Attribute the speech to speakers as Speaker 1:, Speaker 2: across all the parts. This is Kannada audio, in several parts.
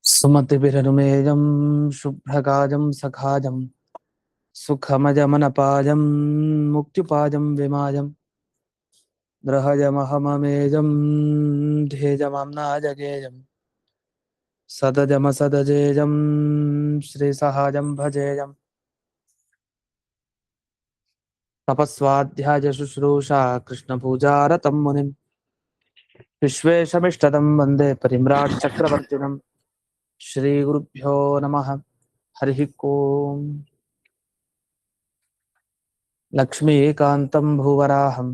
Speaker 1: ಸುಮತಿಭಿರನುಮೇಯಂ ಶುಭ್ರಗಾಜಂ ಸಖಾಜಂ ಸುಖಮಜಮನಪಾಜಂ ಮುಕ್ತಿಪಾಜಂ ವಿಮಾಜಂ ಗ್ರಹಜಮಹಮಮೇಜಂ ಧ್ಯೇಜಮಾಮ್ನಾಜಗೇಜಂ ಸದಜಮಸದಜೇಜಂ ಶ್ರೀಸಹಾಜಂ ಭಜೇಜಂ ತಪಸ್ವಾಧ್ಯಾಯ ಶುಶ್ರೂಷಾ ಕೃಷ್ಣಪೂಜಾರತಂ ಮುನಿಂ ವಿಶ್ವೇಶಮಿಷ್ಟದಂ ವಂದೇ ಪರಿಮ್ರಾಟ್ ಚಕ್ರವರ್ತಿನಂ ಶ್ರೀಗುರುಭ್ಯೋ ನಮಃ ಹರಿ ಓಂ. ಲಕ್ಷ್ಮೀಕಾಂತಂ ಭೂವರಾಹಂ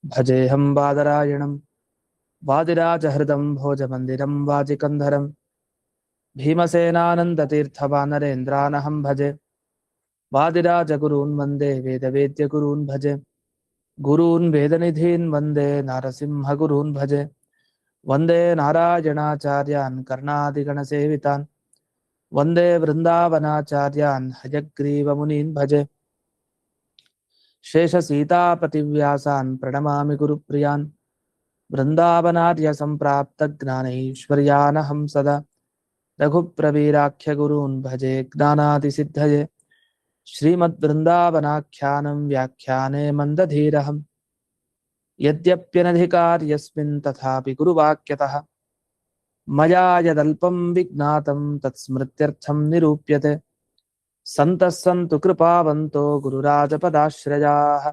Speaker 1: ಭಜೇಹಂ ಬಾದರಾಯಣಂ ವಾದಿರಾಜಹೃದಂ ಭೋಜಮಂದಿರಂ ವಾಜಿಕಂಧರಂ ಭೀಮಸೇನಾನಂದತೀರ್ಥವಾನರೇಂದ್ರಾನಹಂ ಭಜೆ ವಾದಿರಾಜಗುರೂನ್ ವಂದೇ ವೇದವೇದ್ಯಗುರೂನ್ ಭಜೆ ಗುರೂನ್ ವೇದನಿಧೀನ್ ವಂದೇ ನಾರಸಿಂಹಗುರೂನ್ ಭಜೆ ವಂದೇ ನಾರಾಯಣಾಚಾರ್ಯಾನ್ ಕರ್ಣಾದಿಗಣಸೇವಿತಾನ್ ವಂದೇ ವೃಂದಾವನಾಚಾರ್ಯಾನ್ ಹಯಗ್ರೀವಮುನೀನ್ ಭಜೆ ಶೇಷ ಸೀತಾಪತಿವ್ಯಾಸಾನ್ ಪ್ರಣಮಾಮಿ ಗುರುಪ್ರಿಯಾನ್ ವೃಂದಾವನಾರ್ಯ ಸಂಪ್ರಾಪ್ತ ಜ್ಞಾನೈಶ್ವರ್ಯಾನಹಂ ಸದಾ ರಘುಪ್ರವೀರಾಖ್ಯ ಗುರೂನ್ ಭಜೆ ಜ್ಞಾನಾದಿಸಿದ್ಧಯೇ ಶ್ರೀಮದ್ವೃಂದಾವನಾಖ್ಯಾನಂ ವ್ಯಾಖ್ಯಾನೆ ಮಂದಧೀರಹಂ ಯದ್ಯಪ್ಯನಧಿಕಾರ್ಯಸ್ಮಿನ್ ತಥಾಪಿ ಗುರುವಾಕ್ಯತಃ ಮಯಾ ಯದಲ್ಪಂ ವಿಜ್ಞಾತಂ ತತ್ಸ್ಮೃತ್ಯರ್ಥಂ ನಿರೂಪ್ಯತೆ ಸಂತಃ ಸಂತು ಕೃಪಾವಂತೋ ಗುರುರಾಜಪದಾಶ್ರಯಾಃ.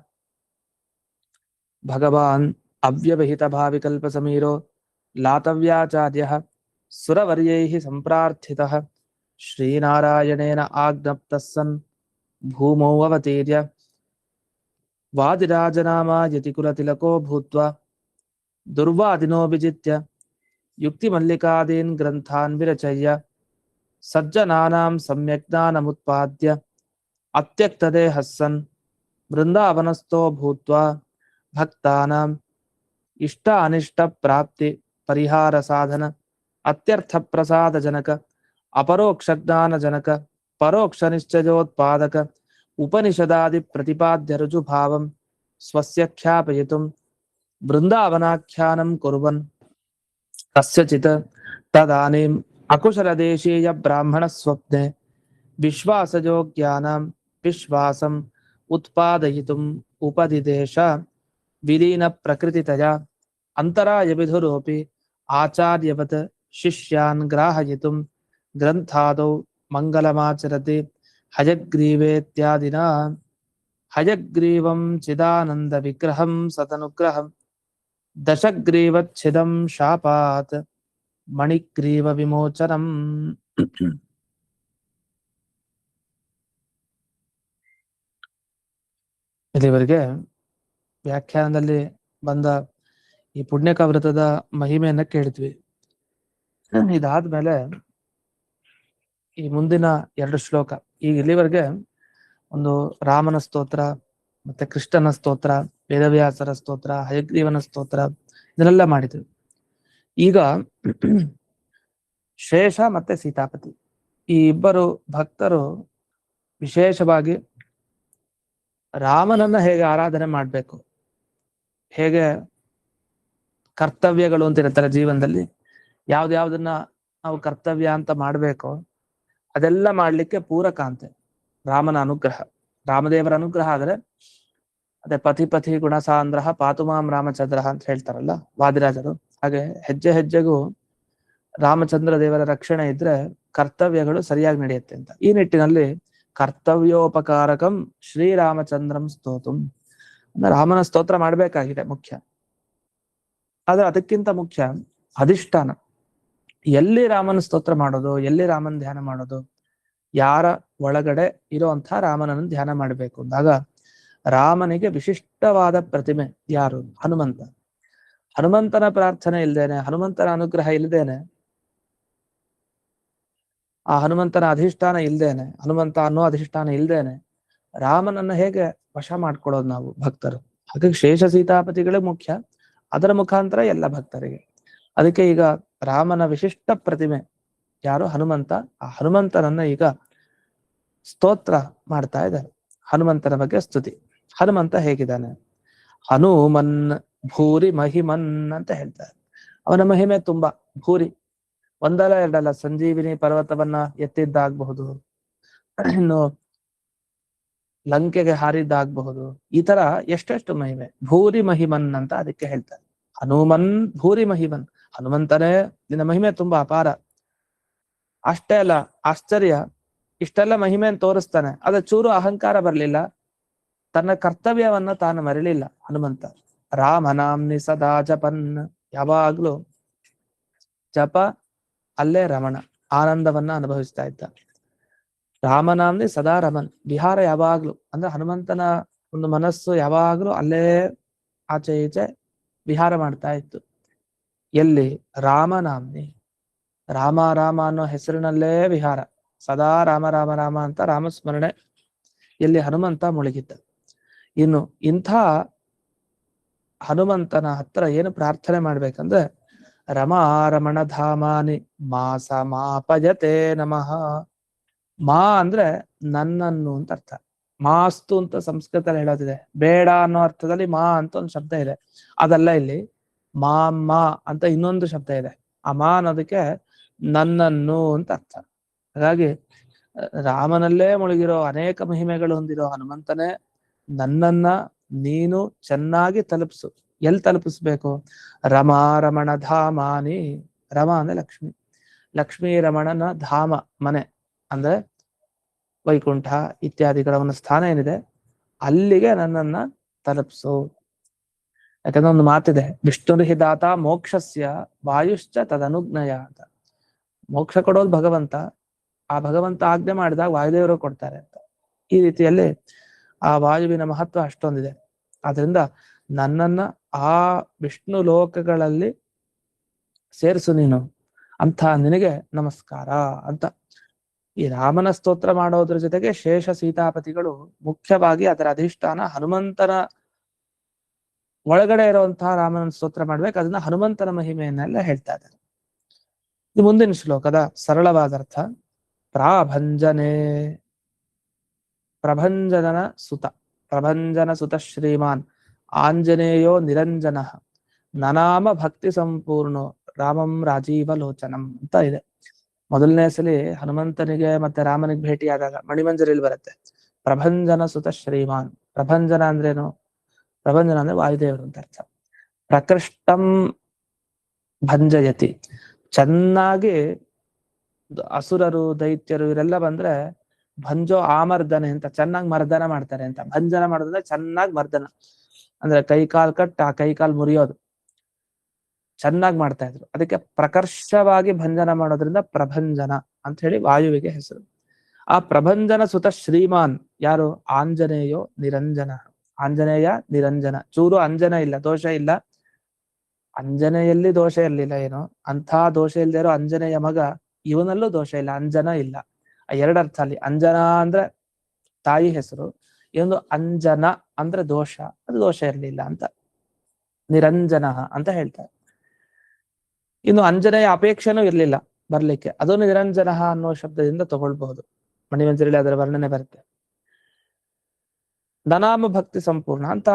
Speaker 1: ಭಗವಾನ್ ಅವ್ಯವಹಿತ ಭಾವಿಕಲ್ಪಸಮೀರೋ ಲಾತವ್ಯಾಚಾರ್ಯಃ ಸುರವರ್ಯೈಃ ಸಂಪ್ರಾರ್ಥಿತಃ ಶ್ರೀನಾರಾಯಣೇನ ಆಜ್ಞಪ್ತಃ ಸನ್ ಭೂಮೌ ಅವತೀರ್ಯ ವಾದಿರಾಜನಾಮ ಯತಿಕುಲತಿಲಕೋ ಭೂತ್ವಾ ದುರ್ವಾದಿನೋ ವಿಜಿತ್ಯ ಯುಕ್ತಿಮಲ್ಲಿಕಾದೀನ್ ಗ್ರಂಥಾನ್ ವಿರಚಯ್ಯ ಸಜ್ಜನಾನಾಂ ಸಮ್ಯಕ್ ಜ್ಞಾನಮುತ್ಪಾದ್ಯ ಅತ್ಯಕ್ತದೇಹಃ ಸನ್ ವೃಂದಾವನಸ್ಥೋ ಭೂತ್ವಾ ಭಕ್ತಾನಾಂ ಇಷ್ಟ ಅನಿಷ್ಟ ಪ್ರಾಪ್ತಿ ಪರಿಹಾರ ಸಾಧನ ಅತ್ಯರ್ಥ ಪ್ರಸಾದ ಜನಕ ಅಪರೋಕ್ಷ ಜ್ಞಾನ ಜನಕ ಪರೋಕ್ಷ ನಿಶ್ಚಯೋತ್ಪಾದಕ ಉಪನಿಷದಾದಿ ಪ್ರತಿಪಾದ್ಯ ರುಜುಭಾವಂ ಸ್ವಸ್ಯ ಖ್ಯಾಪಯಿತುಂ ವೃಂದಾವನಾಖ್ಯಾನಂ ಕುರ್ವನ್ ಕಸ್ಯಚಿತ್ ತದಾನೀಂ ಅಕುಶಲದೇಶೀಯ ಬ್ರಾಹ್ಮಣ ಸ್ವಪ್ನೆ ವಿಶ್ವಾಸಯೋಗ್ಯಾನಾಂ ವಿಶ್ವಾಸಂ ಉತ್ಪಾದಯಿತುಂ ಉಪದಿದೇಶ ವಿಲೀನ ಪ್ರಕೃತಿತಯ ಅಂತರಾಯ ವಿಧುರೋಪಿ ಆಚಾರ್ಯವತ್ ಶಿಷ್ಯಾನ್ ಗ್ರಾಹಯಿತುಂ ಗ್ರಂಥಾದೌ ಮಂಗಲಮಾಚರತಿ ಹಯಗ್ರೀವೇತ್ಯಾದಿನಾ. ಹಯಗ್ರೀವಂ ಚಿದಾನಂದ ವಿಗ್ರಹಂ ಸತನುಗ್ರಹಂ ದಶಗ್ರೀವಚ್ಛಿದಂ ಶಾಪಾತ್ ಮಣಿಗ್ರೀವ ವಿಮೋಚನಂ. ಇಲ್ಲಿವರೆಗೆ ವ್ಯಾಖ್ಯಾನದಲ್ಲಿ ಬಂದ ಈ ಪುಣ್ಯಕ ವ್ರತದ ಮಹಿಮೆಯನ್ನ ಕೇಳಿದ್ವಿ. ಇದಾದ್ಮೇಲೆ ಈ ಮುಂದಿನ 2 ಶ್ಲೋಕ, ಈಗ ಇಲ್ಲಿವರೆಗೆ ಒಂದು ರಾಮನ ಸ್ತೋತ್ರ, ಮತ್ತೆ ಕೃಷ್ಣನ ಸ್ತೋತ್ರ, ವೇದವ್ಯಾಸರ ಸ್ತೋತ್ರ, ಹಯಗ್ರೀವನ ಸ್ತೋತ್ರ, ಇದನ್ನೆಲ್ಲ ಮಾಡಿದ್ವಿ. ಈಗ ಶೇಷ ಮತ್ತೆ ಸೀತಾಪತಿ ಈ ಇಬ್ಬರು ಭಕ್ತರು ವಿಶೇಷವಾಗಿ ರಾಮನನ್ನ ಹೇಗೆ ಆರಾಧನೆ ಮಾಡ್ಬೇಕು, ಹೇಗೆ ಕರ್ತವ್ಯಗಳು ಅಂತ ಇರ್ತಾರೆ ಜೀವನದಲ್ಲಿ, ಯಾವ್ದಾವ್ದನ್ನ ನಾವು ಕರ್ತವ್ಯ ಅಂತ ಮಾಡ್ಬೇಕು ಅದೆಲ್ಲ ಮಾಡ್ಲಿಕ್ಕೆ ಪೂರಕ ಅಂತೆ ರಾಮನ ಅನುಗ್ರಹ. ರಾಮದೇವರ ಅನುಗ್ರಹ ಆದ್ರೆ ಅದೇ ಪತಿ ಪತಿ ಗುಣಸಾಂದ್ರ ಪಾತುಮಾಂ ರಾಮಚಂದ್ರ ಅಂತ ಹೇಳ್ತಾರಲ್ಲ ವಾದಿರಾಜರು, ಹಾಗೆ ಹೆಜ್ಜೆ ಹೆಜ್ಜೆಗೂ ರಾಮಚಂದ್ರ ದೇವರ ರಕ್ಷಣೆ ಇದ್ರೆ ಕರ್ತವ್ಯಗಳು ಸರಿಯಾಗಿ ನಡೆಯುತ್ತೆ ಅಂತ. ಈ ನಿಟ್ಟಿನಲ್ಲಿ ಕರ್ತವ್ಯೋಪಕಾರಕಂ ಶ್ರೀರಾಮಚಂದ್ರಂ ಸ್ತೋತುಂ ಅಂದ್ರೆ ರಾಮನ ಸ್ತೋತ್ರ ಮಾಡ್ಬೇಕಾಗಿದೆ ಮುಖ್ಯ. ಆದ್ರೆ ಅದಕ್ಕಿಂತ ಮುಖ್ಯ ಅಧಿಷ್ಠಾನ. ಎಲ್ಲಿ ರಾಮನ ಸ್ತೋತ್ರ ಮಾಡೋದು, ಎಲ್ಲಿ ರಾಮನ ಧ್ಯಾನ ಮಾಡೋದು, ಯಾರ ಒಳಗಡೆ ಇರೋಂಥ ರಾಮನನ್ನು ಧ್ಯಾನ ಮಾಡಬೇಕು ಅಂದಾಗ ರಾಮನಿಗೆ ವಿಶಿಷ್ಟವಾದ ಪ್ರತಿಮೆ ಯಾರು? ಹನುಮಂತ. ಹನುಮಂತನ ಪ್ರಾರ್ಥನೆ ಇಲ್ದೇನೆ, ಹನುಮಂತನ ಅನುಗ್ರಹ ಇಲ್ದೇನೆ, ಆ ಹನುಮಂತನ ಅಧಿಷ್ಠಾನ ಇಲ್ದೇನೆ, ಹನುಮಂತ ಅನ್ನೋ ಅಧಿಷ್ಠಾನ ಇಲ್ದೇನೆ ರಾಮನನ್ನ ಹೇಗೆ ವಶ ಮಾಡ್ಕೊಳ್ಳೋದು ನಾವು ಭಕ್ತರು? ಹಾಗಾಗಿ ಶೇಷ ಸೀತಾಪತಿಗಳೇ ಮುಖ್ಯ, ಅದರ ಮುಖಾಂತರ ಎಲ್ಲ ಭಕ್ತರಿಗೆ. ಅದಕ್ಕೆ ಈಗ ರಾಮನ ವಿಶಿಷ್ಟ ಪ್ರತಿಮೆ ಯಾರು? ಹನುಮಂತ. ಆ ಹನುಮಂತನನ್ನ ಈಗ ಸ್ತೋತ್ರ ಮಾಡ್ತಾ ಇದ್ದಾರೆ. ಹನುಮಂತನ ಬಗ್ಗೆ ಸ್ತುತಿ. ಹನುಮಂತ ಹೇಗಿದ್ದಾನೆ? ಹನುಮನ್ ಭೂರಿ ಮಹಿಮನ್ ಅಂತ ಹೇಳ್ತಾರೆ. ಅವನ ಮಹಿಮೆ ತುಂಬಾ ಭೂರಿ, ಒಂದಲ್ಲ ಎರಡಲ್ಲ. ಸಂಜೀವಿನಿ ಪರ್ವತವನ್ನ ಎತ್ತಿದ್ದಾಗಬಹುದು, ಇನ್ನು ಲಂಕೆಗೆ ಹಾರಿದ್ದಾಗಬಹುದು. ಈ ತರ ಎಷ್ಟೆಷ್ಟು ಮಹಿಮೆ. ಭೂರಿ ಮಹಿಮನ್ ಅಂತ ಅದಕ್ಕೆ ಹೇಳ್ತಾರೆ. ಹನುಮನ್ ಭೂರಿ ಮಹಿಮನ್, ಹನುಮಂತನೇ ನಿನ್ನ ಮಹಿಮೆ ತುಂಬಾ ಅಪಾರ. ಅಷ್ಟೇ ಅಲ್ಲ, ಆಶ್ಚರ್ಯ, ಇಷ್ಟೆಲ್ಲ ಮಹಿಮೆಯನ್ನು ತೋರಿಸ್ತಾನೆ, ಅದ ಚೂರು ಅಹಂಕಾರ ಬರ್ಲಿಲ್ಲ, ತನ್ನ ಕರ್ತವ್ಯವನ್ನ ತಾನು ಮರಳಿಲ್ಲ ಹನುಮಂತ. ರಾಮನಾಮ್ನಿ ಸದಾ ಜಪನ್, ಯಾವಾಗ್ಲೂ ಜಪ, ಅಲ್ಲೇ ರಮಣ ಆನಂದವನ್ನ ಅನುಭವಿಸ್ತಾ ಇದ್ದ. ರಾಮನಾಮ್ನಿ ಸದಾ ರಮನ್, ವಿಹಾರ ಯಾವಾಗ್ಲೂ ಅಂದ್ರೆ ಹನುಮಂತನ ಒಂದು ಮನಸ್ಸು ಯಾವಾಗ್ಲೂ ಅಲ್ಲೇ ಆಚೆ ಈಚೆ ವಿಹಾರ ಮಾಡ್ತಾ ಇತ್ತು. ಎಲ್ಲಿ? ರಾಮನಾಮ್ನಿ, ರಾಮ ರಾಮ ಅನ್ನೋ ಹೆಸರಿನಲ್ಲೇ ವಿಹಾರ, ಸದಾ ರಾಮ ರಾಮ ರಾಮ ಅಂತ ರಾಮಸ್ಮರಣೆ ಎಲ್ಲಿ ಹನುಮಂತ ಮುಳುಗಿದ್ದ. ಇನ್ನು ಇಂಥ ಹನುಮಂತನ ಹತ್ರ ಏನು ಪ್ರಾರ್ಥನೆ ಮಾಡ್ಬೇಕಂದ್ರೆ, ರಮಾರಮಣ ಧಾಮಾನಿ ಮಾಸ ಮಾಪಯತೆ ನಮಃ. ಮಾ ಅಂದ್ರೆ ನನ್ನನ್ನು ಅಂತ ಅರ್ಥ, ಮಾಸ್ತು ಅಂತ ಸಂಸ್ಕೃತದಲ್ಲಿ ಹೇಳೋದಿದೆ. ಬೇಡ ಅನ್ನೋ ಅರ್ಥದಲ್ಲಿ ಮಾ ಅಂತ ಒಂದು ಶಬ್ದ ಇದೆ, ಅದಲ್ಲ ಇಲ್ಲಿ. ಮಾಮ್ಮ ಅಂತ ಇನ್ನೊಂದು ಶಬ್ದ ಇದೆ. ಆ ಮಾ ಅನ್ನೋದಕ್ಕೆ ನನ್ನನ್ನು ಅಂತ ಅರ್ಥ. ಹಾಗಾಗಿ ರಾಮನಲ್ಲೇ ಮುಳುಗಿರೋ ಅನೇಕ ಮಹಿಮೆಗಳು ಹೊಂದಿರೋ ಹನುಮಂತನೇ, ನನ್ನನ್ನ ನೀನು ಚೆನ್ನಾಗಿ ತಲುಪಿಸು. ಎಲ್ಲಿ ತಲುಪಿಸ್ಬೇಕು? ರಮಾರಮಣ ಧಾಮಾನಿ, ರಮ ಅಂದ್ರೆ ಲಕ್ಷ್ಮಿ, ಲಕ್ಷ್ಮೀ ರಮಣನ ಧಾಮ ಮನೆ ಅಂದ್ರೆ ವೈಕುಂಠ ಇತ್ಯಾದಿಗಳ ಒಂದು ಸ್ಥಾನ ಏನಿದೆ, ಅಲ್ಲಿಗೆ ನನ್ನನ್ನ ತಲುಪಿಸು. ಯಾಕಂದ್ರೆ ಒಂದು ಮಾತಿದೆ, ವಿಷ್ಣುರ್ಹಿ ದಾತ ಮೋಕ್ಷಸ್ಯ ವಾಯುಶ್ಚ ತದನುಜ್ಞಯ ಅಂತ. ಮೋಕ್ಷ ಕೊಡೋದು ಭಗವಂತ, ಆ ಭಗವಂತ ಆಜ್ಞೆ ಮಾಡಿದಾಗ ವಾಯುದೇವರು ಕೊಡ್ತಾರೆ ಅಂತ. ಈ ರೀತಿಯಲ್ಲಿ ಆ ವಾಯುವಿನ ಮಹತ್ವ ಅಷ್ಟೊಂದಿದೆ. ಆದ್ರಿಂದ ನನ್ನನ್ನ ಆ ವಿಷ್ಣು ಲೋಕಗಳಲ್ಲಿ ಸೇರಿಸು ನೀನು, ಅಂತ ನಿನಗೆ ನಮಸ್ಕಾರ ಅಂತ. ಈ ರಾಮನ ಸ್ತೋತ್ರ ಮಾಡೋದ್ರ ಜೊತೆಗೆ ಶೇಷ ಸೀತಾಪತಿಗಳು ಮುಖ್ಯವಾಗಿ ಅದರ ಅಧಿಷ್ಠಾನ ಹನುಮಂತನ ಒಳಗಡೆ ಇರುವಂತಹ ರಾಮನ ಸ್ತೋತ್ರ ಮಾಡ್ಬೇಕು. ಅದನ್ನ ಹನುಮಂತನ ಮಹಿಮೆಯನ್ನೆಲ್ಲ ಹೇಳ್ತಾ ಇದ್ದಾರೆ. ಇದು ಮುಂದಿನ ಶ್ಲೋಕದ ಸರಳವಾದ ಅರ್ಥ. ಪ್ರಾಭಂಜನೆ, ಪ್ರಭಂಜನನ ಸುತ, ಪ್ರಭಂಜನ ಸುತ ಶ್ರೀಮಾನ್ ಆಂಜನೇಯೋ ನಿರಂಜನ ನನಾಮ ಭಕ್ತಿ ಸಂಪೂರ್ಣೋ ರಾಮಂ ರಾಜೀವ ಲೋಚನಂ ಅಂತ ಇದೆ. ಮೊದಲನೇ ಸಲಿ ಹನುಮಂತನಿಗೆ ಮತ್ತೆ ರಾಮನಿಗೆ ಭೇಟಿಯಾದಾಗ ಮಣಿಮಂಜರಿಯಲ್ಲಿ ಬರುತ್ತೆ, ಪ್ರಭಂಜನ ಸುತ ಶ್ರೀಮಾನ್. ಪ್ರಭಂಜನ ಅಂದ್ರೇನು? ಪ್ರಭಂಜನ ಅಂದ್ರೆ ವಾಯುದೇವರು ಅಂತ ಅರ್ಥ. ಪ್ರಕೃಷ್ಟಂ ಭಂಜಯತಿ, ಚೆನ್ನಾಗಿ ಅಸುರರು ದೈತ್ಯರು ಇವರೆಲ್ಲ ಬಂದ್ರೆ ಭಂಜೋ ಆಮರ್ದನೆ ಅಂತ, ಚೆನ್ನಾಗಿ ಮರ್ದನ ಮಾಡ್ತಾರೆ ಅಂತ. ಭಂಜನ ಮಾಡೋದಂದ್ರೆ ಚೆನ್ನಾಗಿ ಮರ್ದನ ಅಂದ್ರೆ ಕೈಕಾಲ್ ಕಟ್ ಆ ಕೈಕಾಲ್ ಮುರಿಯೋದು ಚೆನ್ನಾಗಿ ಮಾಡ್ತಾ ಇದ್ರು. ಅದಕ್ಕೆ ಪ್ರಕರ್ಷವಾಗಿ ಭಂಜನ ಮಾಡೋದ್ರಿಂದ ಪ್ರಭಂಜನ ಅಂತ ಹೇಳಿ ವಾಯುವಿಗೆ ಹೆಸರು. ಆ ಪ್ರಭಂಜನ ಸುತ ಶ್ರೀಮಾನ್ ಯಾರು? ಆಂಜನೇಯೋ ನಿರಂಜನ. ಆಂಜನೇಯ ನಿರಂಜನ, ಚೂರು ಅಂಜನ ಇಲ್ಲ, ದೋಷ ಇಲ್ಲ. ಅಂಜನೆಯಲ್ಲಿ ದೋಷ ಇರ್ಲಿಲ್ಲ ಏನೋ, ಅಂಥ ದೋಷ ಇಲ್ಲದೆ ಇರೋ ಅಂಜನೆಯ ಮಗ ಇವನಲ್ಲೂ ದೋಷ ಇಲ್ಲ, ಅಂಜನ ಇಲ್ಲ. ಆ ಎರಡರ್ಥ ಅಲ್ಲಿ. ಅಂಜನ ಅಂದ್ರೆ ತಾಯಿ ಹೆಸರು, ಇನ್ನೊಂದು ಅಂಜನ ಅಂದ್ರೆ ದೋಷ, ಅದು ದೋಷ ಇರ್ಲಿಲ್ಲ ಅಂತ. ನಿರಂಜನ ಅಂತ ಹೇಳ್ತಾರೆ. ಇನ್ನು ಅಂಜನೆಯ ಅಪೇಕ್ಷೆನೂ ಇರ್ಲಿಲ್ಲ ಬರ್ಲಿಕ್ಕೆ, ಅದನ್ನು ನಿರಂಜನ ಅನ್ನೋ ಶಬ್ದದಿಂದ ತಗೊಳ್ಬಹುದು. ಮಣಿಮಂಜರಿಯಲ್ಲಿ ಅದರ ವರ್ಣನೆ ಬರುತ್ತೆ. ನನಾಮ ಭಕ್ತಿ ಸಂಪೂರ್ಣ ಅಂತ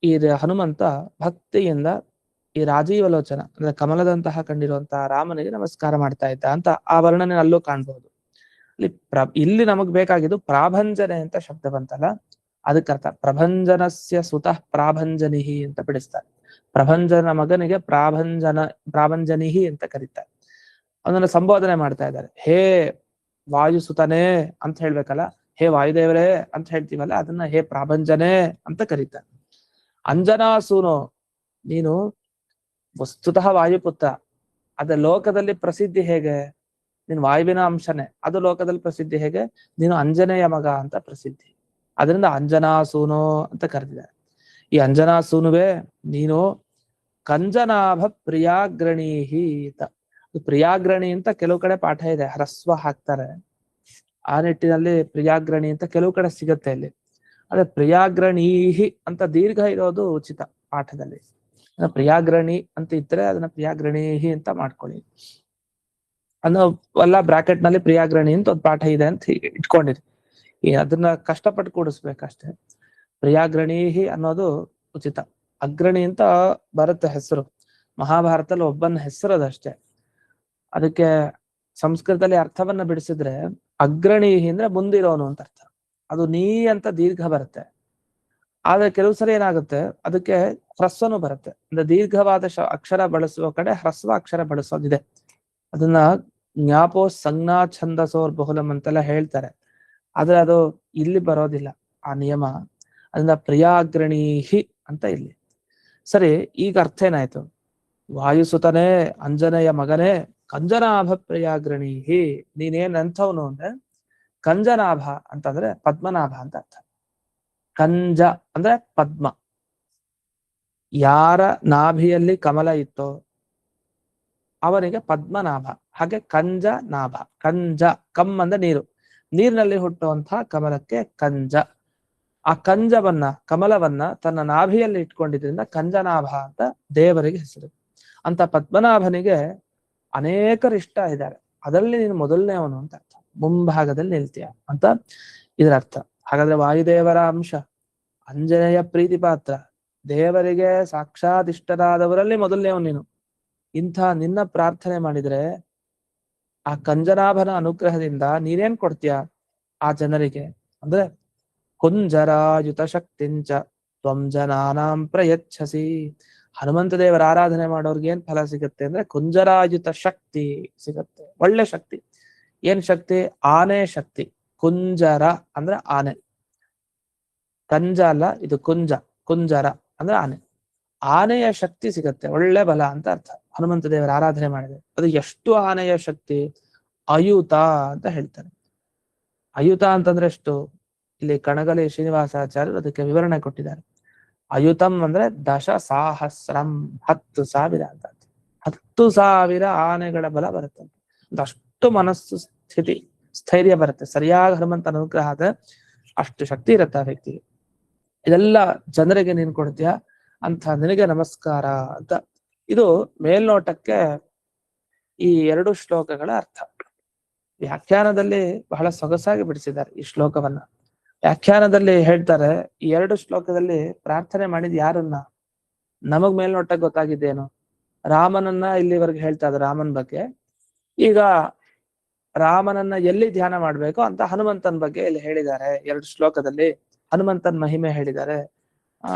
Speaker 1: ಈ ಹನುಮಂತ ಭಕ್ತಿಯಿಂದ ಈ ರಾಜೀವಲೋಚನ ಅಂದ್ರೆ ಕಮಲದಂತಹ ಕಂಡಿರುವಂತಹ ರಾಮನಿಗೆ ನಮಸ್ಕಾರ ಮಾಡ್ತಾ ಇದ್ದ ಅಂತ ಆ ವರ್ಣನೆ ಅಲ್ಲೂ ಕಾಣಬಹುದು. ಇಲ್ಲಿ ನಮಗ್ ಬೇಕಾಗಿದ್ದು ಪ್ರಾಭಂಜನೆ ಅಂತ ಶಬ್ದ ಬಂತಲ್ಲ, ಅದಕ್ಕರ್ಥ ಪ್ರಭಂಜನಸ್ಯ ಸುತಃ ಪ್ರಾಭಂಜನಿಹಿ ಅಂತ ಬಿಡಿಸ್ತಾರೆ. ಪ್ರಭಂಜನ ಮಗನಿಗೆ ಪ್ರಾಭಂಜನಿಹಿ ಅಂತ ಕರೀತಾರೆ. ಅದನ್ನ ಸಂಬೋಧನೆ ಮಾಡ್ತಾ ಇದ್ದಾರೆ. ಹೇ ವಾಯುಸುತನೇ ಅಂತ ಹೇಳ್ಬೇಕಲ್ಲ, ಹೇ ವಾಯುದೇವರೇ ಅಂತ ಹೇಳ್ತೀವಲ್ಲ, ಅದನ್ನ ಹೇ ಪ್ರಾಭಂಜನೇ ಅಂತ ಕರೀತಾರೆ. ಅಂಜನಾಸೂನೋ, ನೀನು ವಸ್ತುತಃ ವಾಯುಪುತ್ರ, ಅದ ಲೋಕದಲ್ಲಿ ಪ್ರಸಿದ್ಧಿ ಹೇಗೆ? ನೀನು ವಾಯುವಿನ ಅಂಶನೇ, ಅದು ಲೋಕದಲ್ಲಿ ಪ್ರಸಿದ್ಧಿ ಹೇಗೆ? ನೀನು ಅಂಜನೇಯ ಮಗ ಅಂತ ಪ್ರಸಿದ್ಧಿ. ಅದರಿಂದ ಅಂಜನಾಸೂನೋ ಅಂತ ಕರೆದಿದ್ದಾರೆ. ಈ ಅಂಜನಾಸೂನುವೆ ನೀನು ಕಂಜನಾಭ ಪ್ರಿಯಾಗ್ರಣೀಹಿ ಅಂತ. ಪ್ರಿಯಾಗ್ರಣಿ ಅಂತ ಕೆಲವು ಕಡೆ ಪಾಠ ಇದೆ, ಹ್ರಸ್ವ ಹಾಕ್ತಾರೆ. ಆ ನಿಟ್ಟಿನಲ್ಲಿ ಪ್ರಿಯಾಗ್ರಣಿ ಅಂತ ಕೆಲವು ಕಡೆ ಸಿಗುತ್ತೆ ಇಲ್ಲಿ. ಅದೇ ಪ್ರಿಯಾಗ್ರಣೀಹಿ ಅಂತ ದೀರ್ಘ ಇರೋದು ಉಚಿತ ಪಾಠದಲ್ಲಿ. ಪ್ರಿಯಾಗ್ರಣಿ ಅಂತ ಇದ್ರೆ ಅದನ್ನ ಪ್ರಿಯಾಗ್ರಣೀಹಿ ಅಂತ ಮಾಡ್ಕೊಳ್ಳಿ. ಅನ್ನೋ ಎಲ್ಲ ಬ್ರಾಕೆಟ್ ನಲ್ಲಿ ಪ್ರಿಯಾಗ್ರಣಿ ಅಂತ ಒಂದು ಪಾಠ ಇದೆ ಅಂತ ಇಟ್ಕೊಂಡಿರಿ. ಅದನ್ನ ಕಷ್ಟಪಟ್ಟು ಕೂಡಿಸ್ಬೇಕಷ್ಟೇ. ಪ್ರಿಯಾಗ್ರಣೀಹಿ ಅನ್ನೋದು ಉಚಿತ. ಅಗ್ರಣಿ ಅಂತ ಬರುತ್ತೆ ಹೆಸರು, ಮಹಾಭಾರತದಲ್ಲಿ ಒಬ್ಬನ ಹೆಸರು ಅದಷ್ಟೇ. ಅದಕ್ಕೆ ಸಂಸ್ಕೃತದಲ್ಲಿ ಅರ್ಥವನ್ನ ಬಿಡಿಸಿದ್ರೆ ಅಗ್ರಣೀಹಿ ಅಂದ್ರೆ ಮುಂದಿರೋನು ಅಂತ ಅರ್ಥ. ಅದು ನೀ ಅಂತ ದೀರ್ಘ ಬರುತ್ತೆ. ಆದ್ರೆ ಕೆಲವು ಸಲ ಏನಾಗುತ್ತೆ, ಅದಕ್ಕೆ ಹ್ರಸ್ವನು ಬರುತ್ತೆ. ಅಂದ್ರೆ ದೀರ್ಘವಾದ ಅಕ್ಷರ ಬಳಸುವ ಕಡೆ ಹ್ರಸ್ವ ಅಕ್ಷರ ಬಳಸೋದಿದೆ. ಅದನ್ನ ಜ್ಞಾಪೋ ಸಂಜ್ಞಾ ಛಂದಸೋರ್ ಬಹುಲಂ ಅಂತೆಲ್ಲ ಹೇಳ್ತಾರೆ. ಆದ್ರೆ ಅದು ಇಲ್ಲಿ ಬರೋದಿಲ್ಲ ಆ ನಿಯಮ. ಅದನ್ನ ಪ್ರಿಯಾಗ್ರಣೀಹಿ ಅಂತ ಇಲ್ಲಿ. ಸರಿ, ಈಗ ಅರ್ಥ ಏನಾಯ್ತು? ವಾಯುಸುತನೇ, ಅಂಜನೆಯ ಮಗನೇ, ಕಂಜನಾಭ ಪ್ರಿಯಾಗ್ರಣೀಹಿ, ನೀನೇನ್ ಅಂಥವನು ಅಂದ್ರೆ ಕಂಜನಾಭ ಅಂತಂದ್ರೆ ಪದ್ಮನಾಭ ಅಂತ ಅರ್ಥ. ಕಂಜ ಅಂದ್ರೆ ಪದ್ಮ. ಯಾರ ನಾಭಿಯಲ್ಲಿ ಕಮಲ ಇತ್ತೋ ಅವನಿಗೆ ಪದ್ಮನಾಭ. ಹಾಗೆ ಕಂಜ ನಾಭ. ಕಂಜ, ಕಮ್ ಅಂದ್ರೆ ನೀರು, ನೀರಿನಲ್ಲಿ ಹುಟ್ಟುವಂತಹ ಕಮಲಕ್ಕೆ ಕಂಜ. ಆ ಕಂಜವನ್ನ, ಕಮಲವನ್ನ ತನ್ನ ನಾಭಿಯಲ್ಲಿ ಇಟ್ಕೊಂಡಿದ್ರಿಂದ ಕಂಜನಾಭ ಅಂತ ದೇವರಿಗೆ ಹೆಸರು. ಅಂತ ಪದ್ಮನಾಭನಿಗೆ ಅನೇಕರು ಇಷ್ಟ ಇದ್ದಾರೆ, ಅದರಲ್ಲಿ ನೀನು ಮೊದಲನೇವನು ಅಂತ ಅರ್ಥ. ಮುಂಭಾಗದಲ್ಲಿ ನಿಲ್ತೀಯ ಅಂತ ಇದರ ಅರ್ಥ. ಹಾಗಾದ್ರೆ ವಾಯುದೇವರ ಅಂಶ, ಅಂಜನೇಯ ಪ್ರೀತಿ ಪಾತ್ರ, ದೇವರಿಗೆ ಸಾಕ್ಷಾತ್ ಇಷ್ಟರಾದವರಲ್ಲಿ ಮೊದಲನೇವನು ನೀನು. ಇಂಥ ನಿನ್ನ ಪ್ರಾರ್ಥನೆ ಮಾಡಿದ್ರೆ ಆ ಕಂಜನಾಭನ ಅನುಗ್ರಹದಿಂದ ನೀನೇನ್ ಕೊಡ್ತೀಯ ಆ ಜನರಿಗೆ ಅಂದ್ರೆ ಕುಂಜರಾಯುತ ಶಕ್ತಿಂಚ ತ್ವಂ ಜನಾನಾಂ ಪ್ರಯಚ್ಛಸಿ. ಹನುಮಂತ ದೇವರ ಆರಾಧನೆ ಮಾಡೋರ್ಗೆ ಏನ್ ಫಲ ಸಿಗುತ್ತೆ ಅಂದ್ರೆ ಕುಂಜರಾಯುತ ಶಕ್ತಿ ಸಿಗುತ್ತೆ, ಒಳ್ಳೆ ಶಕ್ತಿ. ಏನ್ ಶಕ್ತಿ? ಆನೆ ಶಕ್ತಿ. ಕುಂಜರ ಅಂದ್ರೆ ಆನೆ, ಕಂಜ ಅಲ್ಲ ಇದು ಕುಂಜ. ಕುಂಜರ ಅಂದ್ರೆ ಆನೆ. ಆನೆಯ ಶಕ್ತಿ ಸಿಗತ್ತೆ, ಒಳ್ಳೆ ಬಲ ಅಂತ ಅರ್ಥ. ಹನುಮಂತ ದೇವರ ಆರಾಧನೆ ಮಾಡಿದ್ರೆ ಅದು ಎಷ್ಟು ಆನೆಯ ಶಕ್ತಿ? ಅಯುತ ಅಂತ ಹೇಳ್ತಾರೆ. ಅಯುತ ಅಂತಂದ್ರೆ ಎಷ್ಟು? ಇಲ್ಲಿ ಕಣಗಲಿ ಶ್ರೀನಿವಾಸಾಚಾರ್ಯರು ಅದಕ್ಕೆ ವಿವರಣೆ ಕೊಟ್ಟಿದ್ದಾರೆ. ಅಯುತಂ ಅಂದ್ರೆ ದಶ ಸಾಹಸ್ರಂ, 10,000 ಅಂತ. 10,000 ಆನೆಗಳ ಬಲ ಬರುತ್ತೆ. ಅಷ್ಟು ಮನಸ್ಸು ಸ್ಥಿತಿ ಸ್ಥೈರ್ಯ ಬರುತ್ತೆ. ಸರಿಯಾಗಿ ಹನುಮಂತ ಅನುಗ್ರಹ ಆದ್ರೆ ಅಷ್ಟು ಶಕ್ತಿ ಇರುತ್ತೆ ಆ ವ್ಯಕ್ತಿಗೆ. ಇದೆಲ್ಲ ಜನರಿಗೆ ನೀನ್ ಕೊಡ್ತೀಯ, ಅಂತ ನಿನಗೆ ನಮಸ್ಕಾರ ಅಂತ. ಇದು ಮೇಲ್ನೋಟಕ್ಕೆ ಈ 2 ಶ್ಲೋಕಗಳ ಅರ್ಥ. ವ್ಯಾಖ್ಯಾನದಲ್ಲಿ ಬಹಳ ಸೊಗಸಾಗಿ ಬಿಡಿಸಿದ್ದಾರೆ ಈ ಶ್ಲೋಕವನ್ನ. ವ್ಯಾಖ್ಯಾನದಲ್ಲಿ ಹೇಳ್ತಾರೆ, ಈ 2 ಶ್ಲೋಕದಲ್ಲಿ ಪ್ರಾರ್ಥನೆ ಮಾಡಿದ್ ಯಾರನ್ನ? ನಮಗ್ ಮೇಲ್ನೋಟಕ್ಕೆ ಗೊತ್ತಾಗಿದ್ದೇನು? ರಾಮನನ್ನ ಇಲ್ಲಿವರೆಗೆ ಹೇಳ್ತಾ ಇದ್ದಾರೆ, ರಾಮನ್ ಬಗ್ಗೆ. ಈಗ ರಾಮನನ್ನ ಎಲ್ಲಿ ಧ್ಯಾನ ಮಾಡ್ಬೇಕು ಅಂತ ಹನುಮಂತನ ಬಗ್ಗೆ ಇಲ್ಲಿ ಹೇಳಿದ್ದಾರೆ 2 ಶ್ಲೋಕದಲ್ಲಿ. ಹನುಮಂತನ ಮಹಿಮೆ ಹೇಳಿದ್ದಾರೆ.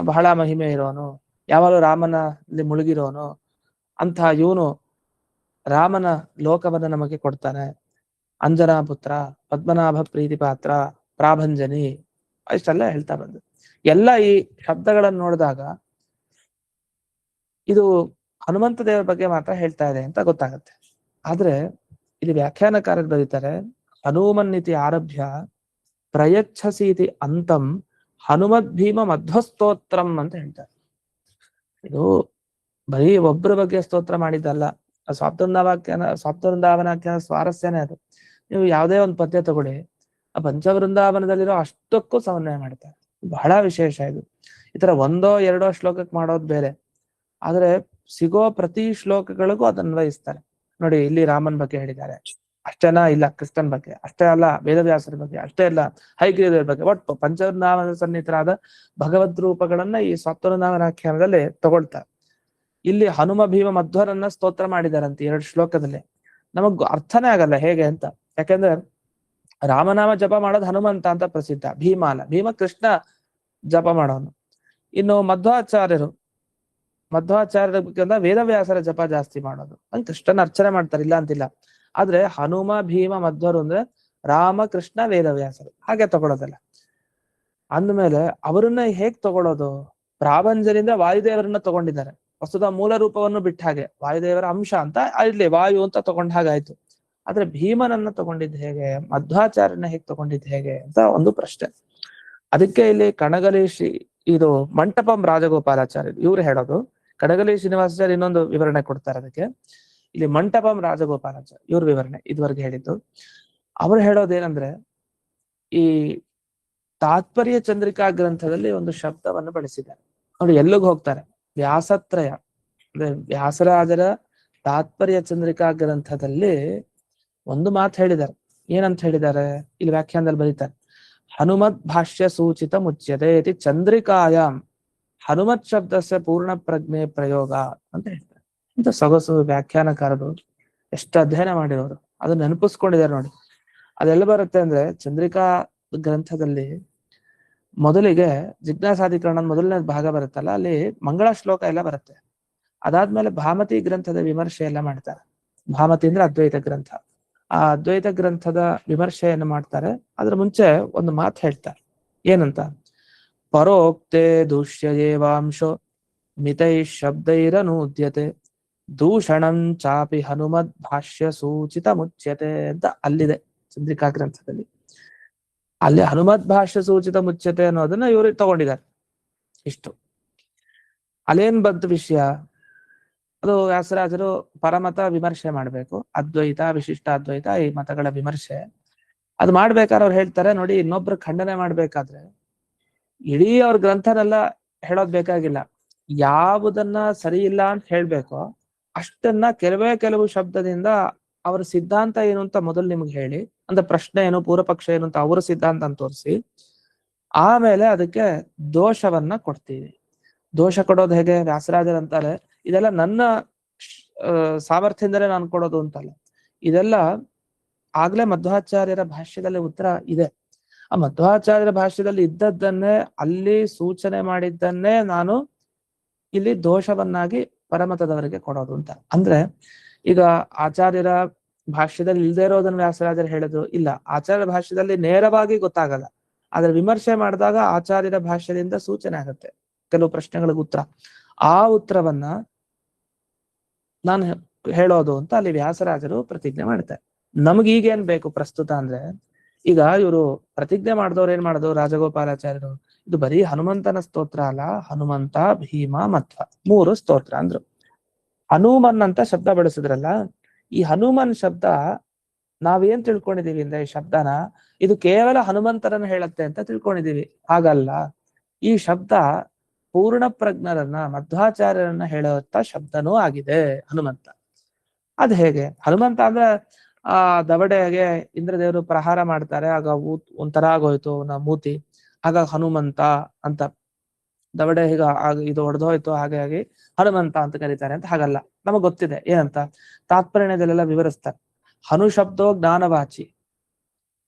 Speaker 1: ಬಹಳ ಮಹಿಮೆ ಇರೋನು, ಯಾವಾಗಲೂ ರಾಮನಲ್ಲಿ ಮುಳುಗಿರೋನು ಅಂತ ಇವನು ರಾಮನ ಲೋಕವನ್ನ ನಮಗೆ ಕೊಡ್ತಾನೆ. ಅಂಜನಾ ಪುತ್ರ, ಪದ್ಮನಾಭ ಪ್ರೀತಿ ಪಾತ್ರ, ಪ್ರಾಭಂಜನಿ, ಇಷ್ಟೆಲ್ಲ ಹೇಳ್ತಾ ಬಂದು ಎಲ್ಲ ಈ ಶಬ್ದಗಳನ್ನು ನೋಡಿದಾಗ ಇದು ಹನುಮಂತ ದೇವರ ಬಗ್ಗೆ ಮಾತ್ರ ಹೇಳ್ತಾ ಇದೆ ಅಂತ ಗೊತ್ತಾಗತ್ತೆ. ಆದ್ರೆ ಇಲ್ಲಿ ವ್ಯಾಖ್ಯಾನಕಾರರು ಬರೀತಾರೆ, ಹನುಮನ್ನಿತಿ ಆರಭ್ಯ ಪ್ರಯಚ್ಛಸೀತಿ ಅಂತಂ ಹನುಮದ್ ಭೀಮ ಮಧ್ವಸ್ತೋತ್ರಂ ಅಂತ ಹೇಳ್ತಾರೆ. ಇದು ಬರೀ ಒಬ್ಬರ ಬಗ್ಗೆ ಸ್ತೋತ್ರ ಮಾಡಿದ್ದಲ್ಲ. ಸಪ್ತವೃಂದಾವನಾಖ್ಯಾನ ಸ್ವಾರಸ್ಯನೇ ಅದು. ನೀವು ಯಾವುದೇ ಒಂದು ಪದ್ಯ ತಗೊಳ್ಳಿ, ಆ ಪಂಚವೃಂದಾವನದಲ್ಲಿರೋ ಅಷ್ಟಕ್ಕೂ ಸಮನ್ವಯ ಮಾಡ್ತಾರೆ. ಬಹಳ ವಿಶೇಷ ಇದು. ಈ ತರ 1-2 ಶ್ಲೋಕಕ್ಕೆ ಮಾಡೋದು ಬೇರೆ, ಆದ್ರೆ ಸಿಗೋ ಪ್ರತಿ ಶ್ಲೋಕಗಳಿಗೂ ಅದನ್ನ ಅನ್ವಯಿಸ್ತಾರೆ. ನೋಡಿ, ಇಲ್ಲಿ ರಾಮನ್ ಬಗ್ಗೆ ಹೇಳಿದ್ದಾರೆ, ಅಷ್ಟೇನಾ? ಇಲ್ಲ. ಕೃಷ್ಣನ್ ಬಗ್ಗೆ ಅಷ್ಟೇ ಅಲ್ಲ, ವೇದವ್ಯಾಸರ ಬಗ್ಗೆ ಅಷ್ಟೇ ಅಲ್ಲ, ಹೈಗ್ರೀವರ ಬಗ್ಗೆ. ಒಟ್ಟು ಪಂಚವೃಂದಾವನ ಸನ್ನಿಹಿತರಾದ ಭಗವದ್ ರೂಪಗಳನ್ನ ಈ ಸಪ್ತವೃಂದಾವನಾಖ್ಯಾನದಲ್ಲಿ ತಗೊಳ್ತಾರೆ. ಇಲ್ಲಿ ಹನುಮ ಭೀಮ ಮಧ್ವರನ್ನ ಸ್ತೋತ್ರ ಮಾಡಿದಾರಂತೆ 2 ಶ್ಲೋಕದಲ್ಲಿ. ನಮಗ್ ಅರ್ಥನೇ ಆಗಲ್ಲ ಹೇಗೆ ಅಂತ. ಯಾಕಂದ್ರೆ ರಾಮನಾಮ ಜಪ ಮಾಡೋದು ಹನುಮಂತ ಅಂತ ಪ್ರಸಿದ್ಧ, ಭೀಮ ಅಲ್ಲ. ಭೀಮ ಕೃಷ್ಣ ಜಪ ಮಾಡೋನು. ಇನ್ನು ಮಧ್ವಾಚಾರ್ಯರ ಬಗ್ಗೆ ವೇದವ್ಯಾಸರ ಜಪ ಜಾಸ್ತಿ ಮಾಡೋದು. ಕೃಷ್ಣನ ಅರ್ಚನೆ ಮಾಡ್ತಾರೆ, ಇಲ್ಲ ಅಂತಿಲ್ಲ. ಆದ್ರೆ ಹನುಮ ಭೀಮ ಮಧ್ವರು ಅಂದ್ರೆ ರಾಮ ಕೃಷ್ಣ ವೇದವ್ಯಾಸರು, ಹಾಗೆ ತಗೊಳ್ಳೋದಲ್ಲ. ಅಂದ್ಮೇಲೆ ಅವರನ್ನ ಹೇಗ್ ತಗೊಳ್ಳೋದು? ಪ್ರಾಭಂಜನಿಂದ ವಾಯುದೇವರನ್ನ ತಗೊಂಡಿದ್ದಾರೆ. ವಸ್ತುತ ಮೂಲ ರೂಪವನ್ನು ಬಿಟ್ಟ ಹಾಗೆ, ವಾಯುದೇವರ ಅಂಶ ಅಂತ ಇಲ್ಲಿ ವಾಯು ಅಂತ ತಗೊಂಡ ಹಾಗಾಯ್ತು. ಆದ್ರೆ ಭೀಮನನ್ನ ತಗೊಂಡಿದ್ದು ಹೇಗೆ? ಮಧ್ವಾಚಾರ್ಯನ ಹೇಗೆ ತಗೊಂಡಿದ್ದು ಹೇಗೆ ಅಂತ ಒಂದು ಪ್ರಶ್ನೆ. ಅದಕ್ಕೆ ಇಲ್ಲಿ ಕಣಗಲಿ ಇದು ಮಂಟಪಂ ರಾಜಗೋಪಾಲಾಚಾರ್ಯ ಇವ್ರು ಹೇಳೋದು. ಕಣಗಲಿ ಶ್ರೀನಿವಾಸಾಚಾರ್ಯ ಇನ್ನೊಂದು ವಿವರಣೆ ಕೊಡ್ತಾರೆ ಅದಕ್ಕೆ. ಇಲ್ಲಿ ಮಂಟಪಂ ರಾಜಗೋಪಾಲಾಚಾರ್ಯ ಇವ್ರ ವಿವರಣೆ ಇದುವರೆಗೆ ಹೇಳಿದ್ದು. ಅವ್ರು ಹೇಳೋದೇನಂದ್ರೆ, ಈ ತಾತ್ಪರ್ಯ ಚಂದ್ರಿಕಾ ಗ್ರಂಥದಲ್ಲಿ ಒಂದು ಶಬ್ದವನ್ನು ಬಳಸಿದ್ದಾರೆ ನೋಡಿ. ಎಲ್ಲಿಗೆ ಹೋಗ್ತಾರೆ? ವ್ಯಾಸತ್ರಯ ಅಂದ್ರೆ ವ್ಯಾಸರಾಜರ ತಾತ್ಪರ್ಯ ಚಂದ್ರಿಕಾ ಗ್ರಂಥದಲ್ಲಿ ಒಂದು ಮಾತು ಹೇಳಿದ್ದಾರೆ. ಏನಂತ ಹೇಳಿದ್ದಾರೆ? ಇಲ್ಲಿ ವ್ಯಾಖ್ಯಾನದಲ್ಲಿ ಬರೀತಾರೆ, ಹನುಮದ್ ಭಾಷ್ಯ ಸೂಚಿತ ಮುಚ್ಯತೆ ಇತಿ ಚಂದ್ರಿಕಾಯಾಂ ಹನುಮತ್ ಶಬ್ದಸ್ಯ ಪೂರ್ಣ ಪ್ರಜ್ಞೆ ಪ್ರಯೋಗ ಅಂತ ಹೇಳ್ತಾರೆ. ಇಂಥ ಸೊಗಸು ವ್ಯಾಖ್ಯಾನಕಾರರು ಎಷ್ಟು ಅಧ್ಯಯನ ಮಾಡಿರೋರು ಅದನ್ನ ನೆನಪಿಸ್ಕೊಂಡಿದ್ದಾರೆ ನೋಡಿ. ಅದೆಲ್ಲ ಬರುತ್ತೆ ಅಂದ್ರೆ ಚಂದ್ರಿಕಾ ಗ್ರಂಥದಲ್ಲಿ ಮೊದಲಿಗೆ ಜಿಜ್ಞಾಸಾಧಿಕರಣ ಮೊದಲನೇ ಭಾಗ ಬರುತ್ತಲ್ಲ, ಅಲ್ಲಿ ಮಂಗಳ ಶ್ಲೋಕ ಎಲ್ಲ ಬರುತ್ತೆ. ಅದಾದ್ಮೇಲೆ ಭಾಮತಿ ಗ್ರಂಥದ ವಿಮರ್ಶೆ ಎಲ್ಲ ಮಾಡ್ತಾರೆ. ಭಾಮತಿ ಅಂದ್ರೆ ಅದ್ವೈತ ಗ್ರಂಥ. ಆ ಅದ್ವೈತ ಗ್ರಂಥದ ವಿಮರ್ಶೆಯನ್ನು ಮಾಡ್ತಾರೆ. ಅದ್ರ ಮುಂಚೆ ಒಂದು ಮಾತು ಹೇಳ್ತಾರೆ. ಏನಂತ? ಪರೋಕ್ತೆ ದೂಷ್ಯ ಏವಾಂಶೋ ಮಿತೈ ಶಬ್ದೈರನೂದ್ಯತೆ ದೂಷಣಂ ಚಾಪಿ ಹನುಮದ್ ಭಾಷ್ಯ ಸೂಚಿತ ಮುಚ್ಯತೆ ಅಂತ ಅಲ್ಲಿದೆ ಚಂದ್ರಿಕಾ ಗ್ರಂಥದಲ್ಲಿ. ಅಲ್ಲಿ ಹನುಮದ್ ಭಾಷ್ಯ ಸೂಚಿತ ಮುಚ್ಯತೆ ಅನ್ನೋದನ್ನ ಇವರು ತಗೊಂಡಿದ್ದಾರೆ. ಇಷ್ಟು ಅಲ್ಲೇನ್ ಬಂತು ವಿಷಯ? ಅದು ವ್ಯಾಸರಾಜರು ಪರಮತ ವಿಮರ್ಶೆ ಮಾಡ್ಬೇಕು, ಅದ್ವೈತ ವಿಶಿಷ್ಟ ಅದ್ವೈತ ಈ ಮತಗಳ ವಿಮರ್ಶೆ ಅದು ಮಾಡ್ಬೇಕಾದ್ರೆ ಅವ್ರು ಹೇಳ್ತಾರೆ ನೋಡಿ, ಇನ್ನೊಬ್ರು ಖಂಡನೆ ಮಾಡ್ಬೇಕಾದ್ರೆ ಇಡೀ ಅವ್ರ ಗ್ರಂಥನೆಲ್ಲ ಹೇಳೋದ್ ಬೇಕಾಗಿಲ್ಲ. ಯಾವುದನ್ನ ಸರಿ ಇಲ್ಲ ಅಂತ ಹೇಳ್ಬೇಕೋ ಅಷ್ಟನ್ನ ಕೆಲವು ಶಬ್ದದಿಂದ ಅವರ ಸಿದ್ಧಾಂತ ಏನು ಅಂತ ಮೊದಲು ನಿಮ್ಗೆ ಹೇಳಿ, ಅಂದ್ರೆ ಪ್ರಶ್ನೆ ಏನು, ಪೂರ್ವ ಪಕ್ಷ ಏನು ಅಂತ ಅವರ ಸಿದ್ಧಾಂತ ಅಂತ ತೋರಿಸಿ, ಆಮೇಲೆ ಅದಕ್ಕೆ ದೋಷವನ್ನ ಕೊಡ್ತೀವಿ. ದೋಷ ಕೊಡೋದು ಹೇಗೆ? ವ್ಯಾಸರಾಜರು ಅಂತಾರೆ, ಇದೆಲ್ಲ ನನ್ನ ಸಾಮರ್ಥ್ಯದಿಂದಲೇ ನಾನು ಕೊಡೋದು ಅಂತಲ್ಲ, ಇದೆಲ್ಲ ಆಗ್ಲೇ ಮಧ್ವಾಚಾರ್ಯರ ಭಾಷ್ಯದಲ್ಲಿ ಉತ್ತರ ಇದೆ. ಆ ಮಧ್ವಾಚಾರ್ಯರ ಭಾಷ್ಯದಲ್ಲಿ ಇದ್ದದ್ದನ್ನೇ, ಅಲ್ಲಿ ಸೂಚನೆ ಮಾಡಿದ್ದನ್ನೇ ನಾನು ಇಲ್ಲಿ ದೋಷವನ್ನಾಗಿ ಪರಮತದವರಿಗೆ ಕೊಡೋದು ಅಂತ. ಅಂದ್ರೆ ಈಗ ಆಚಾರ್ಯರ ಭಾಷ್ಯದಲ್ಲಿ ಇಲ್ಲದೆ ಇರೋದನ್ನ ವ್ಯಾಸರಾಜರು ಹೇಳಿದ್ರು ಇಲ್ಲ, ಆಚಾರ್ಯರ ಭಾಷ್ಯದಲ್ಲಿ ನೇರವಾಗಿ ಗೊತ್ತಾಗಲ್ಲ, ಆದ್ರೆ ವಿಮರ್ಶೆ ಮಾಡಿದಾಗ ಆಚಾರ್ಯರ ಭಾಷ್ಯದಿಂದ ಸೂಚನೆ ಆಗುತ್ತೆ ಕೆಲವು ಪ್ರಶ್ನೆಗಳಿಗೆ ಉತ್ತರ. ಆ ಉತ್ತರವನ್ನ ನಾನು ಹೇಳೋದು ಅಂತ ಅಲ್ಲಿ ವ್ಯಾಸರಾಜರು ಪ್ರತಿಜ್ಞೆ ಮಾಡ್ತಾರೆ. ನಮಗೀಗೇನ್ ಬೇಕು ಪ್ರಸ್ತುತ ಅಂದ್ರೆ, ಈಗ ಇವರು ಪ್ರತಿಜ್ಞೆ ಮಾಡಿದವ್ರು ಏನ್ ಮಾಡೋದು, ರಾಜಗೋಪಾಲಾಚಾರ್ಯರು, ಇದು ಬರೀ ಹನುಮಂತನ ಸ್ತೋತ್ರ ಅಲ್ಲ, ಹನುಮಂತ, ಭೀಮ, ಮಧ್ವ 3 ಸ್ತೋತ್ರ ಅಂದ್ರು. ಹನುಮನ್ ಅಂತ ಶಬ್ದ ಬಳಸಿದ್ರಲ್ಲ, ಈ ಹನುಮನ್ ಶಬ್ದ ನಾವೇನ್ ತಿಳ್ಕೊಂಡಿದೀವಿ ಅಂದ್ರೆ, ಈ ಶಬ್ದನ ಇದು ಕೇವಲ ಹನುಮಂತರನ್ನ ಹೇಳತ್ತೆ ಅಂತ ತಿಳ್ಕೊಂಡಿದೀವಿ. ಹಾಗಲ್ಲ, ಈ ಶಬ್ದ ಪೂರ್ಣ ಪ್ರಜ್ಞರನ್ನ ಮಧ್ವಾಚಾರ್ಯರನ್ನ ಹೇಳುವಂತ ಶಬ್ದನೂ ಆಗಿದೆ ಹನುಮಂತ. ಅದ್ ಹೇಗೆ? ಹನುಮಂತ ಅಂದ್ರೆ ದವಡೆಗೆ ಇಂದ್ರದೇವರು ಪ್ರಹಾರ ಮಾಡ್ತಾರೆ, ಆಗ ಒಂಥರ ಆಗೋಯ್ತು ಮೂತಿ, ಆಗ ಹನುಮಂತ ಅಂತ ದವಡೆ ಹೀಗ ಇದು ಹೊಡೆದೋಯ್ತು, ಹಾಗಾಗಿ ಹನುಮಂತ ಅಂತ ಕರೀತಾರೆ ಅಂತ. ಹಾಗಲ್ಲ, ನಮಗ್ ಗೊತ್ತಿದೆ ಏನಂತ, ತಾತ್ಪರ್ಯದಲ್ಲೆಲ್ಲ ವಿವರಿಸ್ತಾರೆ. ಹನು ಶಬ್ದೋ ಜ್ಞಾನವಾಚಿ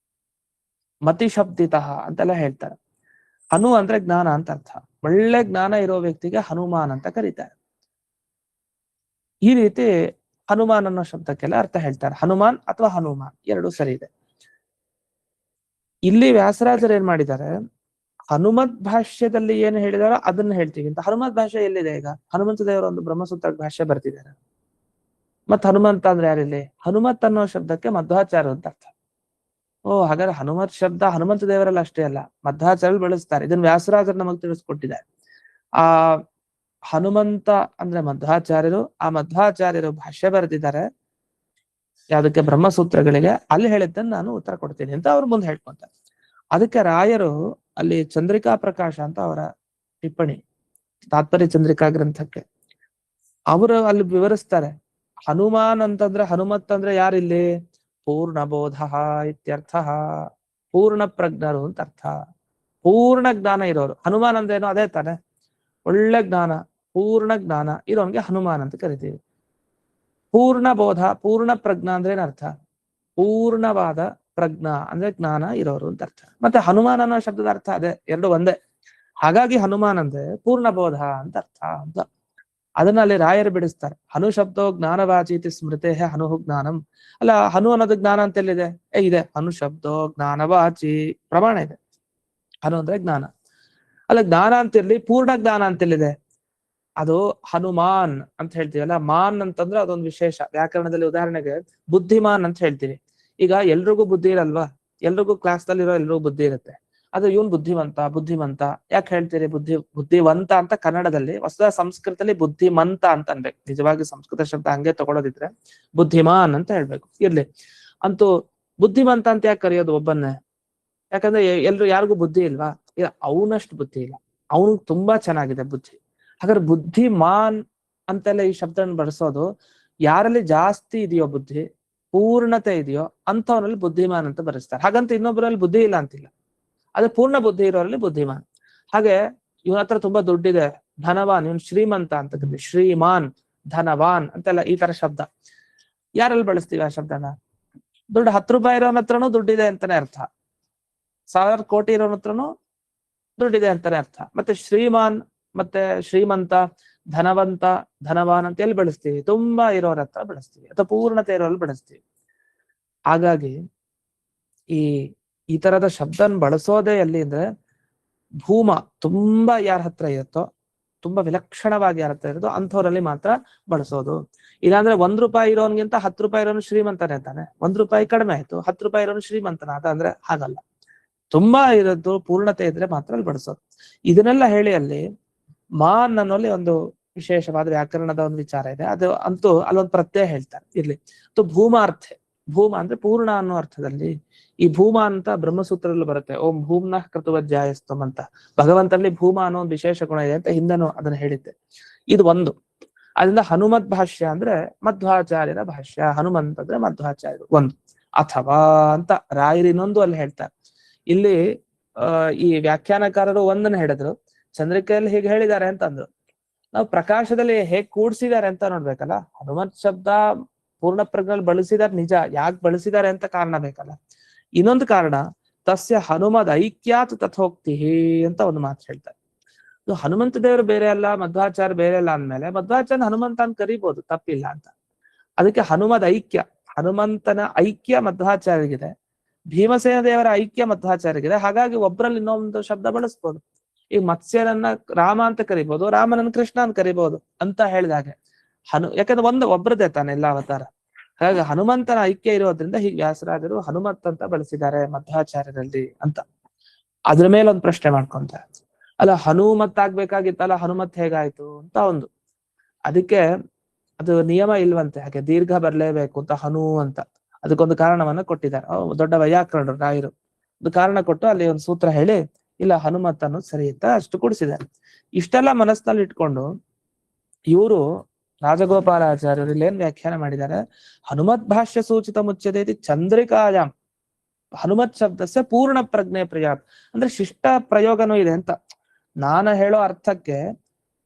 Speaker 1: ಮತಿ ಶಬ್ದಿತ ಅಂತೆಲ್ಲ ಹೇಳ್ತಾರೆ. ಹನು ಅಂದ್ರೆ ಜ್ಞಾನ ಅಂತ ಅರ್ಥ. ಒಳ್ಳೆ ಜ್ಞಾನ ಇರೋ ವ್ಯಕ್ತಿಗೆ ಹನುಮಾನ್ ಅಂತ ಕರೀತಾರೆ. ಈ ರೀತಿ ಹನುಮಾನ್ ಅನ್ನೋ ಶಬ್ದಕ್ಕೆಲ್ಲ ಅರ್ಥ ಹೇಳ್ತಾರೆ. ಹನುಮಾನ್ ಅಥವಾ ಹನುಮಾನ್ ಎರಡು ಸರಿ ಇದೆ. ಇಲ್ಲಿ ವ್ಯಾಸರಾಜರು ಏನ್ ಮಾಡಿದ್ದಾರೆ, ಹನುಮತ್ ಭಾಷ್ಯದಲ್ಲಿ ಏನು ಹೇಳಿದಾರೋ ಅದನ್ನ ಹೇಳ್ತೀವಿ ಅಂತ. ಹನುಮತ್ ಭಾಷೆ ಎಲ್ಲಿದೆ? ಈಗ ಹನುಮಂತ ದೇವರ ಒಂದು ಬ್ರಹ್ಮಸೂತ್ರ ಭಾಷೆ ಬರ್ತಿದ್ದಾರೆ. ಮತ್ ಹನುಮಂತ ಅಂದ್ರೆ ಯಾರಿಲ್ಲಿ? ಹನುಮತ್ ಅನ್ನೋ ಶಬ್ದಕ್ಕೆ ಮಧ್ವಾಚಾರ್ಯ ಅಂತ ಅರ್ಥ. ಹಾಗಾದ್ರೆ ಹನುಮತ್ ಶಬ್ದ ಹನುಮಂತ ದೇವರಲ್ಲ ಅಷ್ಟೇ ಅಲ್ಲ, ಮಧ್ವಾಚಾರ್ಯರು ಬಳಸ್ತಾರೆ. ಇದನ್ನ ವ್ಯಾಸರಾಜರು ನಮಗೆ ತಿಳಿಸ್ಕೊಟ್ಟಿದ್ದಾರೆ. ಆ ಹನುಮಂತ ಅಂದ್ರೆ ಮಧ್ವಾಚಾರ್ಯರು, ಆ ಮಧ್ವಾಚಾರ್ಯರು ಭಾಷ್ಯ ಬರೆದಿದ್ದಾರೆ ಯಾವ್ದಕ್ಕೆ? ಬ್ರಹ್ಮಸೂತ್ರಗಳಿಗೆ. ಅಲ್ಲಿ ಹೇಳಿದ್ದನ್ನು ನಾನು ಉತ್ತರ ಕೊಡ್ತೀನಿ ಅಂತ ಅವ್ರು ಮುಂದೆ ಹೇಳ್ಕೊಂತಾರೆ. ಅದಕ್ಕೆ ರಾಯರು ಅಲ್ಲಿ ಚಂದ್ರಿಕಾ ಪ್ರಕಾಶ ಅಂತ ಅವರ ಟಿಪ್ಪಣಿ, ತಾತ್ಪರ್ಯ ಚಂದ್ರಿಕಾ ಗ್ರಂಥಕ್ಕೆ, ಅವರು ಅಲ್ಲಿ ವಿವರಿಸ್ತಾರೆ. ಹನುಮಾನ್ ಅಂತಂದ್ರೆ, ಹನುಮತ್ ಅಂದ್ರೆ ಯಾರಿಲ್ಲಿ? ಪೂರ್ಣಬೋಧ ಇತ್ಯರ್ಥ, ಪೂರ್ಣ ಪ್ರಜ್ಞರು ಅಂತ ಅರ್ಥ. ಪೂರ್ಣ ಜ್ಞಾನ ಇರೋರು. ಹನುಮಾನ್ ಅಂದ್ರೇನು? ಅದೇ ತಾನೆ, ಒಳ್ಳೆ ಜ್ಞಾನ, ಪೂರ್ಣ ಜ್ಞಾನ ಇರೋನ್ಗೆ ಹನುಮಾನ್ ಅಂತ ಕರಿತೀವಿ. ಪೂರ್ಣ ಬೋಧ, ಪೂರ್ಣ ಪ್ರಜ್ಞಾ ಅಂದ್ರೆ ಏನರ್ಥ? ಪೂರ್ಣವಾದ ಪ್ರಜ್ಞಾ ಅಂದ್ರೆ ಜ್ಞಾನ ಇರೋರು ಅಂತ ಅರ್ಥ. ಮತ್ತೆ ಹನುಮಾನ್ ಅನ್ನೋ ಶಬ್ದದ ಅರ್ಥ ಅದೇ, ಎರಡು ಒಂದೇ. ಹಾಗಾಗಿ ಹನುಮಾನ್ ಅಂದ್ರೆ ಪೂರ್ಣಬೋಧ ಅಂತ ಅರ್ಥ ಅಂತ. ಅದನ್ನ ಅಲ್ಲಿ ರಾಯರು ಬಿಡಿಸ್ತಾರೆ. ಹನು ಶಬ್ದೋ ಜ್ಞಾನವಾಚೀತಿ ಸ್ಮೃತೆ ಹನು ಜ್ಞಾನಂ. ಅಲ್ಲ, ಹನು ಅನ್ನೋದು ಜ್ಞಾನ ಅಂತ ಎಲ್ಲಿದೆ? ಇದೆ, ಹನು ಶಬ್ದೋ ಜ್ಞಾನವಾಚಿ ಪ್ರಮಾಣ ಇದೆ. ಹನು ಅಂದ್ರೆ ಜ್ಞಾನ. ಅಲ್ಲ, ಜ್ಞಾನ ಅಂತಿರ್ಲಿ, ಪೂರ್ಣ ಜ್ಞಾನ ಅಂತೆಲ್ಲಿದೆ? ಅದು ಹನುಮಾನ್ ಅಂತ ಹೇಳ್ತೀವಲ್ಲ, ಮಾನ್ ಅಂತಂದ್ರೆ ಅದೊಂದು ವಿಶೇಷ. ವ್ಯಾಕರಣದಲ್ಲಿ ಉದಾಹರಣೆಗೆ ಬುದ್ಧಿಮಾನ್ ಅಂತ ಹೇಳ್ತೀವಿ. ಈಗ ಎಲ್ರಿಗೂ ಬುದ್ಧಿ ಇರಲ್ವಾ? ಎಲ್ರಿಗೂ ಕ್ಲಾಸ್ ದಲ್ಲಿರೋ ಎಲ್ರಿಗೂ ಬುದ್ಧಿ ಇರುತ್ತೆ. ಅದು ಇವನ್ ಬುದ್ಧಿವಂತ ಯಾಕೆ ಹೇಳ್ತೀರಿ? ಬುದ್ಧಿವಂತ ಅಂತ ಕನ್ನಡದಲ್ಲಿ, ಹೊಸ ಸಂಸ್ಕೃತದಲ್ಲಿ ಬುದ್ಧಿಮಂತ ಅಂತ ಅನ್ಬೇಕು. ನಿಜವಾಗಿ ಸಂಸ್ಕೃತ ಶಬ್ದ ಹಂಗೆ ತಗೊಳ್ಳೋದಿದ್ರೆ ಬುದ್ಧಿಮಾನ್ ಅಂತ ಹೇಳ್ಬೇಕು. ಇರ್ಲಿ, ಅಂತೂ ಬುದ್ಧಿಮಂತ ಅಂತ ಯಾಕೆ ಕರೆಯೋದು ಒಬ್ಬನ್ನೇ? ಯಾಕಂದ್ರೆ ಯಾರಿಗೂ ಬುದ್ಧಿ ಇಲ್ವಾ? ಅವನಷ್ಟು ಬುದ್ಧಿ ಇಲ್ಲ, ಅವನು ತುಂಬಾ ಚೆನ್ನಾಗಿದೆ ಬುದ್ಧಿ. ಹಾಗಾದ್ರೆ ಬುದ್ಧಿಮಾನ್ ಅಂತೆಲ್ಲ ಈ ಶಬ್ದನ ಬಳಸೋದು, ಯಾರಲ್ಲಿ ಜಾಸ್ತಿ ಇದೆಯೋ ಬುದ್ಧಿ, ಪೂರ್ಣತೆ ಇದೆಯೋ ಅಂಥವನಲ್ಲಿ ಬುದ್ಧಿಮಾನ್ ಅಂತ ಬರೆಸ್ತಾರೆ. ಹಾಗಂತ ಇನ್ನೊಬ್ಬರಲ್ಲಿ ಬುದ್ಧಿ ಇಲ್ಲ ಅಂತಿಲ್ಲ. ಅದು ಪೂರ್ಣ ಬುದ್ಧಿ ಇರೋರಲ್ಲಿ ಬುದ್ಧಿಮಾನ್. ಹಾಗೆ ಇವನ ಹತ್ರ ತುಂಬಾ ದುಡ್ಡಿದೆ, ಧನವಾನ್, ಇವನ್ ಶ್ರೀಮಂತ ಅಂತ ಕರೀತೀವಿ, ಶ್ರೀಮಾನ್, ಧನವಾನ್ ಅಂತೆಲ್ಲ ಈ ತರ ಶಬ್ದ ಯಾರಲ್ಲಿ ಬಳಸ್ತೀವಿ ಆ ಶಬ್ದನ? ದುಡ್ಡು 10 ರೂಪಾಯಿ ಇರೋನ ಹತ್ರನೂ ದುಡ್ಡಿದೆ ಅಂತಾನೆ ಅರ್ಥ, 1000 ಕೋಟಿ ಇರೋನ ಹತ್ರನೂ ದುಡ್ಡಿದೆ ಅಂತಾನೆ ಅರ್ಥ. ಮತ್ತೆ ಶ್ರೀಮಾನ್ ಮತ್ತೆ ಶ್ರೀಮಂತ, ಧನವಂತ, ಧನವಾನ್ ಅಂತ ಎಲ್ಲಿ ಬಳಸ್ತೀವಿ? ತುಂಬಾ ಇರೋರ ಹತ್ರ ಬಳಸ್ತೀವಿ, ಅಥವಾ ಪೂರ್ಣತೆ ಇರೋರಲ್ಲಿ ಬಳಸ್ತೀವಿ. ಹಾಗಾಗಿ ಈ ತರದ ಶಬ್ದನ ಬಳಸೋದೇ ಎಲ್ಲಿ ಅಂದ್ರೆ, ಭೂಮ ತುಂಬಾ ಯಾರ ಹತ್ರ ಇರುತ್ತೋ, ತುಂಬಾ ವಿಲಕ್ಷಣವಾಗಿ ಯಾರ ಹತ್ರ ಇರುತ್ತೋ ಅಂಥವ್ರಲ್ಲಿ ಮಾತ್ರ ಬಳಸೋದು. ಇಲ್ಲಾಂದ್ರೆ 1 ರೂಪಾಯಿ ಇರೋನ್ಗಿಂತ 10 ರೂಪಾಯಿ ಇರೋನು ಶ್ರೀಮಂತನೇ ತಾನೆ, 1 ರೂಪಾಯಿ ಕಡಿಮೆ ಆಯ್ತು, 10 ರೂಪಾಯಿ ಇರೋನು ಶ್ರೀಮಂತನ ಅದ ಅಂದ್ರೆ ಹಾಗಲ್ಲ. ತುಂಬಾ ಇರೋದು ಪೂರ್ಣತೆ ಇದ್ರೆ ಮಾತ್ರ ಅಲ್ಲಿ ಬಳಸೋದು. ಇದನ್ನೆಲ್ಲ ಹೇಳಿ ಅಲ್ಲಿ ಮಾನ್ ಅನ್ನೋಲ್ಲಿ ಒಂದು ವಿಶೇಷವಾದ ವ್ಯಾಕರಣದ ಒಂದು ವಿಚಾರ ಇದೆ. ಅದು ಅಂತೂ ಅಲ್ಲೊಂದು ಪ್ರತ್ಯಯ ಹೇಳ್ತಾರೆ ಇರ್ಲಿ. ಭೂಮಾರ್ಥೆ, ಭೂಮ ಅಂದ್ರೆ ಪೂರ್ಣ ಅನ್ನೋ ಅರ್ಥದಲ್ಲಿ. ಈ ಭೂಮ ಅಂತ ಬ್ರಹ್ಮಸೂತ್ರದಲ್ಲಿ ಬರುತ್ತೆ, ಓಂ ಭೂಮ್ನ ಕೃತವಜ್ಜಾಯಸ್ತಂ ಅಂತ. ಭಗವಂತನಲ್ಲಿ ಭೂಮ ಅನ್ನೋ ಒಂದು ವಿಶೇಷ ಗುಣ ಇದೆ ಅಂತ ಹಿಂದೆನೂ ಅದನ್ನ ಹೇಳಿದ್ದೆ. ಇದು ಒಂದು. ಅದರಿಂದ ಹನುಮದ್ ಭಾಷ್ಯ ಅಂದ್ರೆ ಮಧ್ವಾಚಾರ್ಯರ ಭಾಷ್ಯ, ಹನುಮಂತ ಅಂದ್ರೆ ಮಧ್ವಾಚಾರ್ಯರು ಒಂದು. ಅಥವಾ ಅಂತ ರಾಯರು ಇನ್ನೊಂದು ಅಲ್ಲಿ ಹೇಳ್ತಾರೆ. ಇಲ್ಲಿ ಈ ವ್ಯಾಖ್ಯಾನಕಾರರು ಒಂದನ್ನ ಹೇಳಿದ್ರು, ಚಂದ್ರಿಕೆಯಲ್ಲಿ ಹೀಗೆ ಹೇಳಿದ್ದಾರೆ ಅಂತ ಅಂದ್ರು. ನಾವು ಪ್ರಕಾಶದಲ್ಲಿ ಹೇಗ್ ಕೂಡ್ಸಿದ್ದಾರೆ ಅಂತ ನೋಡ್ಬೇಕಲ್ಲ. ಹನುಮತ್ ಶಬ್ದ ಪೂರ್ಣ ಪ್ರಜ್ಞೆಯಲ್ಲಿ ಬಳಸಿದಾರೆ ನಿಜ, ಯಾಕೆ ಬಳಸಿದ್ದಾರೆ ಅಂತ ಕಾರಣ ಬೇಕಲ್ಲ. ಇನ್ನೊಂದು ಕಾರಣ, ತಸ್ಯ ಹನುಮದ್ ಐಕ್ಯಾತ್ ತಥೋಕ್ತಿ ಅಂತ ಒಂದು ಮಾತು ಹೇಳ್ತಾರೆ. ಹನುಮಂತ ದೇವರು ಬೇರೆ ಅಲ್ಲ, ಮಧ್ವಾಚಾರ್ಯ ಬೇರೆ ಅಲ್ಲ ಅಂದ್ಮೇಲೆ ಮಧ್ವಾಚಾರ್ಯ ಹನುಮಂತ ಅಂತ ಕರಿಬಹುದು, ತಪ್ಪಿಲ್ಲ ಅಂತ. ಅದಕ್ಕೆ ಹನುಮದ್ ಐಕ್ಯ, ಹನುಮಂತನ ಐಕ್ಯ ಮಧ್ವಾಚಾರ್ಯಗಿದೆ, ಭೀಮಸೇನ ದೇವರ ಐಕ್ಯ ಮಧ್ವಾಚಾರ್ಯಗಿದೆ. ಹಾಗಾಗಿ ಒಬ್ಬರಲ್ಲಿ ಇನ್ನೊಂದು ಶಬ್ದ ಬಳಸ್ಬೋದು. ಈಗ ಮತ್ಸ್ಯನನ್ನ ರಾಮ ಅಂತ ಕರಿಬಹುದು, ರಾಮನನ್ನ ಕೃಷ್ಣ ಅಂತ ಕರಿಬಹುದು ಅಂತ ಹೇಳಿದಾಗೆ ಯಾಕಂದ್ರೆ ಒಬ್ಬರದೇ ತಾನೆ ಎಲ್ಲ ಅವತಾರ. ಹಾಗಾಗಿ ಹನುಮಂತನ ಐಕ್ಯ ಇರೋದ್ರಿಂದ ಹೀಗೆ ವ್ಯಾಸರಾಜರು ಹನುಮಂತ ಅಂತ ಬಳಸಿದ್ದಾರೆ ಮಧ್ವಾಚಾರ್ಯರಲ್ಲಿ ಅಂತ. ಅದ್ರ ಮೇಲೆ ಒಂದು ಪ್ರಶ್ನೆ ಮಾಡ್ಕೊಂತಾರೆ, ಅಲ್ಲ ಹನುಮತ್ ಆಗ್ಬೇಕಾಗಿತ್ತಲ್ಲ, ಹನುಮತ್ ಹೇಗಾಯ್ತು ಅಂತ ಒಂದು. ಅದಕ್ಕೆ ಅದು ನಿಯಮ ಇಲ್ವಂತೆ, ಹಾಗೆ ದೀರ್ಘ ಬರ್ಲೇಬೇಕು ಅಂತ ಹನು ಅಂತ. ಅದಕ್ಕೊಂದು ಕಾರಣವನ್ನ ಕೊಟ್ಟಿದ್ದಾರೆ ದೊಡ್ಡ ವೈಯಾಕರಣರು ರಾಯರು. ಒಂದು ಕಾರಣ ಕೊಟ್ಟು ಅಲ್ಲಿ ಒಂದು ಸೂತ್ರ ಹೇಳಿ, ಇಲ್ಲ ಹನುಮತ್ ಅನ್ನೋದು ಸರಿ ಅಂತ ಅಷ್ಟು ಕೊಡಿಸಿದ್ದಾರೆ. ಇಷ್ಟೆಲ್ಲ ಮನಸ್ಸಿನಲ್ಲಿ ಇಟ್ಕೊಂಡು ಇವರು ರಾಜಗೋಪಾಲಾಚಾರ್ಯರು ಇಲ್ಲಿ ಏನ್ ವ್ಯಾಖ್ಯಾನ ಮಾಡಿದ್ದಾರೆ, ಹನುಮತ್ ಭಾಷ್ಯ ಸೂಚಿತ ಮುಚ್ಯತೆ ಚಂದ್ರಿಕಾಯಾಮ್ ಹನುಮತ್ ಶಬ್ದಸ್ಯ ಪೂರ್ಣ ಪ್ರಜ್ಞೆ ಪ್ರಯಾತ್. ಅಂದ್ರೆ ಶಿಷ್ಟ ಪ್ರಯೋಗನೂ ಇದೆ ಅಂತ, ನಾನು ಹೇಳೋ ಅರ್ಥಕ್ಕೆ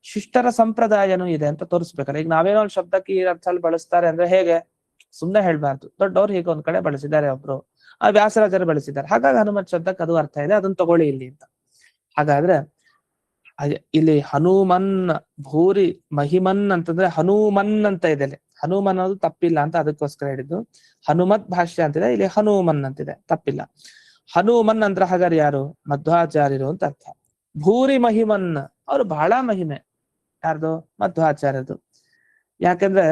Speaker 1: ಶಿಷ್ಟರ ಸಂಪ್ರದಾಯನೂ ಇದೆ ಅಂತ ತೋರಿಸ್ಬೇಕಾರೆ. ಈಗ ನಾವೇನೋ ಒಂದು ಶಬ್ದಕ್ಕೆ ಈ ಅರ್ಥದಲ್ಲಿ ಬಳಸ್ತಾರೆ ಅಂದ್ರೆ ಹೇಗೆ, ಸುಮ್ನೆ ಹೇಳ್ಬಾರ್ದು. ದೊಡ್ಡವ್ರು ಹೀಗೆ ಒಂದ್ ಕಡೆ ಬಳಸಿದ್ದಾರೆ, ಒಬ್ರು ಆ ವ್ಯಾಸರಾಜರು ಬಳಸಿದ್ದಾರೆ, ಹಾಗಾಗಿ ಹನುಮತ್ ಶಬ್ದಕ್ಕೆ ಅದು ಅರ್ಥ ಇದೆ, ಅದನ್ನ ತಗೊಳ್ಳಿ ಇಲ್ಲಿ ಅಂತ. ಹಾಗಾದ್ರೆ ಇಲ್ಲಿ ಹನುಮನ್ ಭೂರಿ ಮಹಿಮನ್ ಅಂತಂದ್ರೆ ಹನುಮನ್ ಅಂತ ಇದೆ, ಹನುಮನ್ ಅನ್ನೋದು ತಪ್ಪಿಲ್ಲ ಅಂತ ಅದಕ್ಕೋಸ್ಕರ ಹೇಳಿದ್ದು. ಹನುಮತ್ ಭಾಷ್ಯ ಅಂತಿದೆ, ಇಲ್ಲಿ ಹನುಮನ್ ಅಂತಿದೆ, ತಪ್ಪಿಲ್ಲ. ಹನುಮನ್ ಅಂದ್ರೆ ಹಾಗಾದ್ರೆ ಯಾರು? ಮಧ್ವಾಚಾರ್ಯರು ಅಂತ ಅರ್ಥ. ಭೂರಿ ಮಹಿಮನ್, ಅವ್ರು ಬಹಳ ಮಹಿಮೆ ಯಾರ್ದು? ಮಧ್ವಾಚಾರ್ಯದು. ಯಾಕಂದ್ರೆ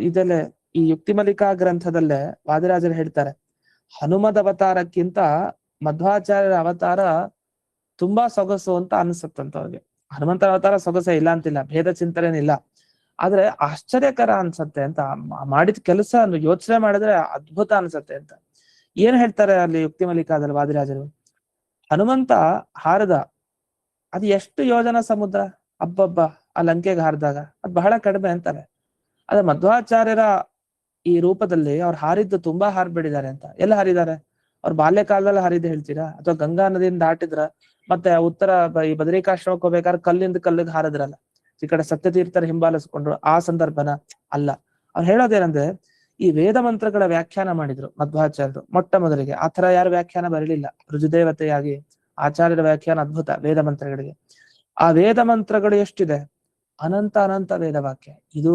Speaker 1: ಇದಲ್ಲೇ ಈ ಯುಕ್ತಿಮಲಿಕಾ ಗ್ರಂಥದಲ್ಲೇ ವಾದಿರಾಜರು ಹೇಳ್ತಾರೆ, ಹನುಮದ ಅವತಾರಕ್ಕಿಂತ ಮಧ್ವಾಚಾರ್ಯರ ಅವತಾರ ತುಂಬಾ ಸೊಗಸು ಅಂತ ಅನ್ಸುತ್ತಂತ ಅವ್ರಿಗೆ. ಹನುಮಂತರ ಅವತಾರ ಸೊಗಸೆ ಇಲ್ಲ ಅಂತಿಲ್ಲ, ಭೇದ ಚಿಂತನೆ ಇಲ್ಲ, ಆದ್ರೆ ಆಶ್ಚರ್ಯಕರ ಅನ್ಸತ್ತೆ ಅಂತ. ಮಾಡಿದ ಕೆಲಸ ಯೋಚನೆ ಮಾಡಿದ್ರೆ ಅದ್ಭುತ ಅನ್ಸತ್ತೆ ಅಂತ. ಏನ್ ಹೇಳ್ತಾರೆ ಅಲ್ಲಿ ಯುಕ್ತಿಮಲಿಕಾದಲ್ಲಿ ವಾದಿರಾಜರು? ಹನುಮಂತ ಹಾರದ ಅದು ಎಷ್ಟು ಯೋಜನ ಸಮುದ್ರ, ಅಬ್ಬಬ್ಬ ಆ ಲಂಕೆಗೆ ಹಾರಿದಾಗ ಅದು ಬಹಳ ಕಡಿಮೆ ಅಂತಾರೆ. ಆದ್ರೆ ಮಧ್ವಾಚಾರ್ಯರ ಈ ರೂಪದಲ್ಲಿ ಅವ್ರು ಹಾರಿದ್ದು ತುಂಬಾ ಹಾರ್ಬಿಡಿದ್ದಾರೆ ಅಂತ. ಎಲ್ಲ ಹಾರಿದ್ದಾರೆ? ಅವ್ರ ಬಾಲ್ಯಕಾಲದಲ್ಲಿ ಹಾರಿದ್ದು ಹೇಳ್ತೀರಾ, ಅಥವಾ ಗಂಗಾ ನದಿಯಿಂದ ದಾಟಿದ್ರ, ಮತ್ತೆ ಉತ್ತರ ಈ ಬದರಿಕಾಶ್ರಮಕ್ಕೆ ಹೋಗ್ಬೇಕಾದ್ರೆ ಕಲ್ಲಿಂದ ಕಲ್ಲಿಗೆ ಹಾರಿದ್ರಲ್ಲ, ಈ ಕಡೆ ಸತ್ಯತೀರ್ಥರ ಹಿಂಬಾಲಿಸ್ಕೊಂಡ್ರು, ಆ ಸಂದರ್ಭನ ಅಲ್ಲ. ಅವ್ರು ಹೇಳೋದೇನಂದ್ರೆ, ಈ ವೇದ ಮಂತ್ರಗಳ ವ್ಯಾಖ್ಯಾನ ಮಾಡಿದ್ರು ಮಧ್ವಾಚಾರ್ಯರು ಮೊಟ್ಟ ಮೊದಲಿಗೆ. ಆ ತರ ಯಾರು ವ್ಯಾಖ್ಯಾನ ಬರಲಿಲ್ಲ. ರುಜುದೇವತೆಯಾಗಿ ಆಚಾರ್ಯರ ವ್ಯಾಖ್ಯಾನ ಅದ್ಭುತ ವೇದ ಮಂತ್ರಗಳಿಗೆ. ಆ ವೇದ ಮಂತ್ರಗಳು ಎಷ್ಟಿದೆ, ಅನಂತ ಅನಂತ ವೇದ ವಾಕ್ಯ. ಇದು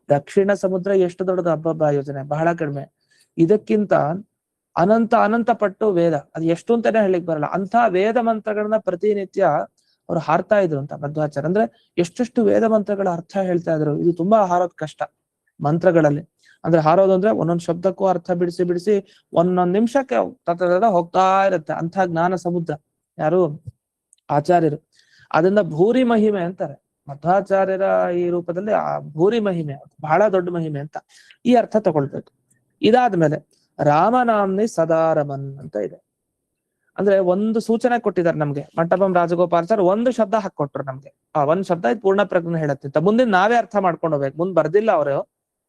Speaker 1: ದಕ್ಷಿಣ ಸಮುದ್ರ ಎಷ್ಟು ದೊಡ್ಡದು, ಹಬ್ಬಬ್ಬ ಯೋಜನೆ ಬಹಳ ಕಡಿಮೆ. ಇದಕ್ಕಿಂತ ಅನಂತ ಅನಂತ ಪಟ್ಟು ವೇದ, ಅದು ಎಷ್ಟು ಅಂತಾನೆ ಹೇಳಿಕ್ ಬರಲ್ಲ. ಅಂತ ವೇದ ಮಂತ್ರಗಳನ್ನ ಪ್ರತಿನಿತ್ಯ ಅವ್ರು ಹಾರ್ತಾ ಇದ್ರು ಅಂತ ಮಧ್ವಾಚಾರ್ಯ. ಅಂದ್ರೆ ಎಷ್ಟೆಷ್ಟು ವೇದ ಮಂತ್ರಗಳ ಅರ್ಥ ಹೇಳ್ತಾ ಇದ್ರು. ಇದು ತುಂಬಾ ಹಾರೋದ್ ಕಷ್ಟ ಮಂತ್ರಗಳಲ್ಲಿ. ಅಂದ್ರೆ ಹಾರೋದು ಅಂದ್ರೆ ಒಂದೊಂದ್ ಶಬ್ದಕ್ಕೂ ಅರ್ಥ ಬಿಡಿಸಿ ಬಿಡಿಸಿ ಒಂದೊಂದ್ ನಿಮಿಷಕ್ಕೆ ಹೋಗ್ತಾ ಇರುತ್ತೆ. ಅಂಥ ಜ್ಞಾನ ಸಮುದ್ರ ಯಾರು? ಆಚಾರ್ಯರು. ಅದರಿಂದ ಭೂರಿ ಮಹಿಮೆ ಅಂತಾರೆ ಮಧ್ವಾಚಾರ್ಯರ ಈ ರೂಪದಲ್ಲಿ. ಆ ಭೂರಿ ಮಹಿಮೆ ಬಹಳ ದೊಡ್ಡ ಮಹಿಮೆ ಅಂತ ಈ ಅರ್ಥ ತಗೊಳ್ಬೇಕು. ಇದಾದ್ಮೇಲೆ ರಾಮನಾಮ್ನಿ ಸದಾರಮನ್ ಅಂತ ಇದೆ. ಅಂದ್ರೆ ಒಂದು ಸೂಚನೆ ಕೊಟ್ಟಿದ್ದಾರೆ ನಮ್ಗೆ ಮಂಟಪಂ ರಾಜಗೋಪಾಲಾಚಾರ್ಯ, ಒಂದು ಶಬ್ದ ಹಾಕೊಟ್ರು ನಮ್ಗೆ. ಒಂದ್ ಶಬ್ದ ಇದು ಪೂರ್ಣ ಪ್ರಜ್ಞೆ ಹೇಳತ್ತಿಂತ. ಮುಂದೆ ನಾವೇ ಅರ್ಥ ಮಾಡ್ಕೊಂಡು ಹೋಗ್ಬೇಕು, ಮುಂದ್ ಬರ್ದಿಲ್ಲ ಅವರು,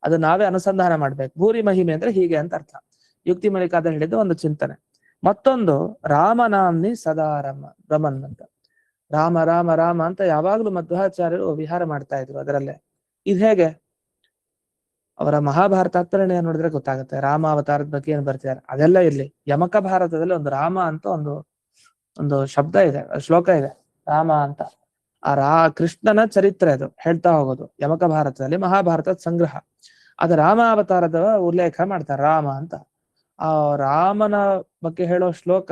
Speaker 1: ಅದು ನಾವೇ ಅನುಸಂಧಾನ ಮಾಡ್ಬೇಕು. ಭೂರಿ ಮಹಿಮೆ ಅಂದ್ರೆ ಹೀಗೆ ಅಂತ ಅರ್ಥ. ಯುಕ್ತಿ ಮಲಿಕಾದ ಹೇಳಿದ್ದು ಒಂದು ಚಿಂತನೆ. ಮತ್ತೊಂದು ರಾಮನಾಮ್ನಿ ಸದಾ ರಮನ್ ಅಂತ. ರಾಮ ರಾಮ ರಾಮ ಅಂತ ಯಾವಾಗ್ಲೂ ಮಧ್ವಾಚಾರ್ಯರು ವಿಹಾರ ಮಾಡ್ತಾ ಇದ್ರು ಅದರಲ್ಲೇ. ಇದು ಹೇಗೆ? ಅವರ ಮಹಾಭಾರತ ತಾತ್ಪರ್ಯ ನೋಡಿದ್ರೆ ಗೊತ್ತಾಗುತ್ತೆ. ರಾಮ ಅವತಾರದ ಬಗ್ಗೆ ಏನ್ ಬರ್ತಿದ್ದಾರೆ ಅದೆಲ್ಲ ಇರ್ಲಿ. ಯಮಕ ಭಾರತದಲ್ಲಿ ಒಂದು ರಾಮ ಅಂತ ಒಂದು ಶಬ್ದ ಇದೆ, ಶ್ಲೋಕ ಇದೆ, ರಾಮ ಅಂತ. ಕೃಷ್ಣನ ಚರಿತ್ರೆ ಅದು ಹೇಳ್ತಾ ಹೋಗೋದು ಯಮಕ ಭಾರತದಲ್ಲಿ, ಮಹಾಭಾರತದ ಸಂಗ್ರಹ. ಅದು ರಾಮ ಅವತಾರದ ಉಲ್ಲೇಖ ಮಾಡ್ತಾರೆ, ರಾಮ ಅಂತ. ಆ ರಾಮನ ಬಗ್ಗೆ ಹೇಳೋ ಶ್ಲೋಕ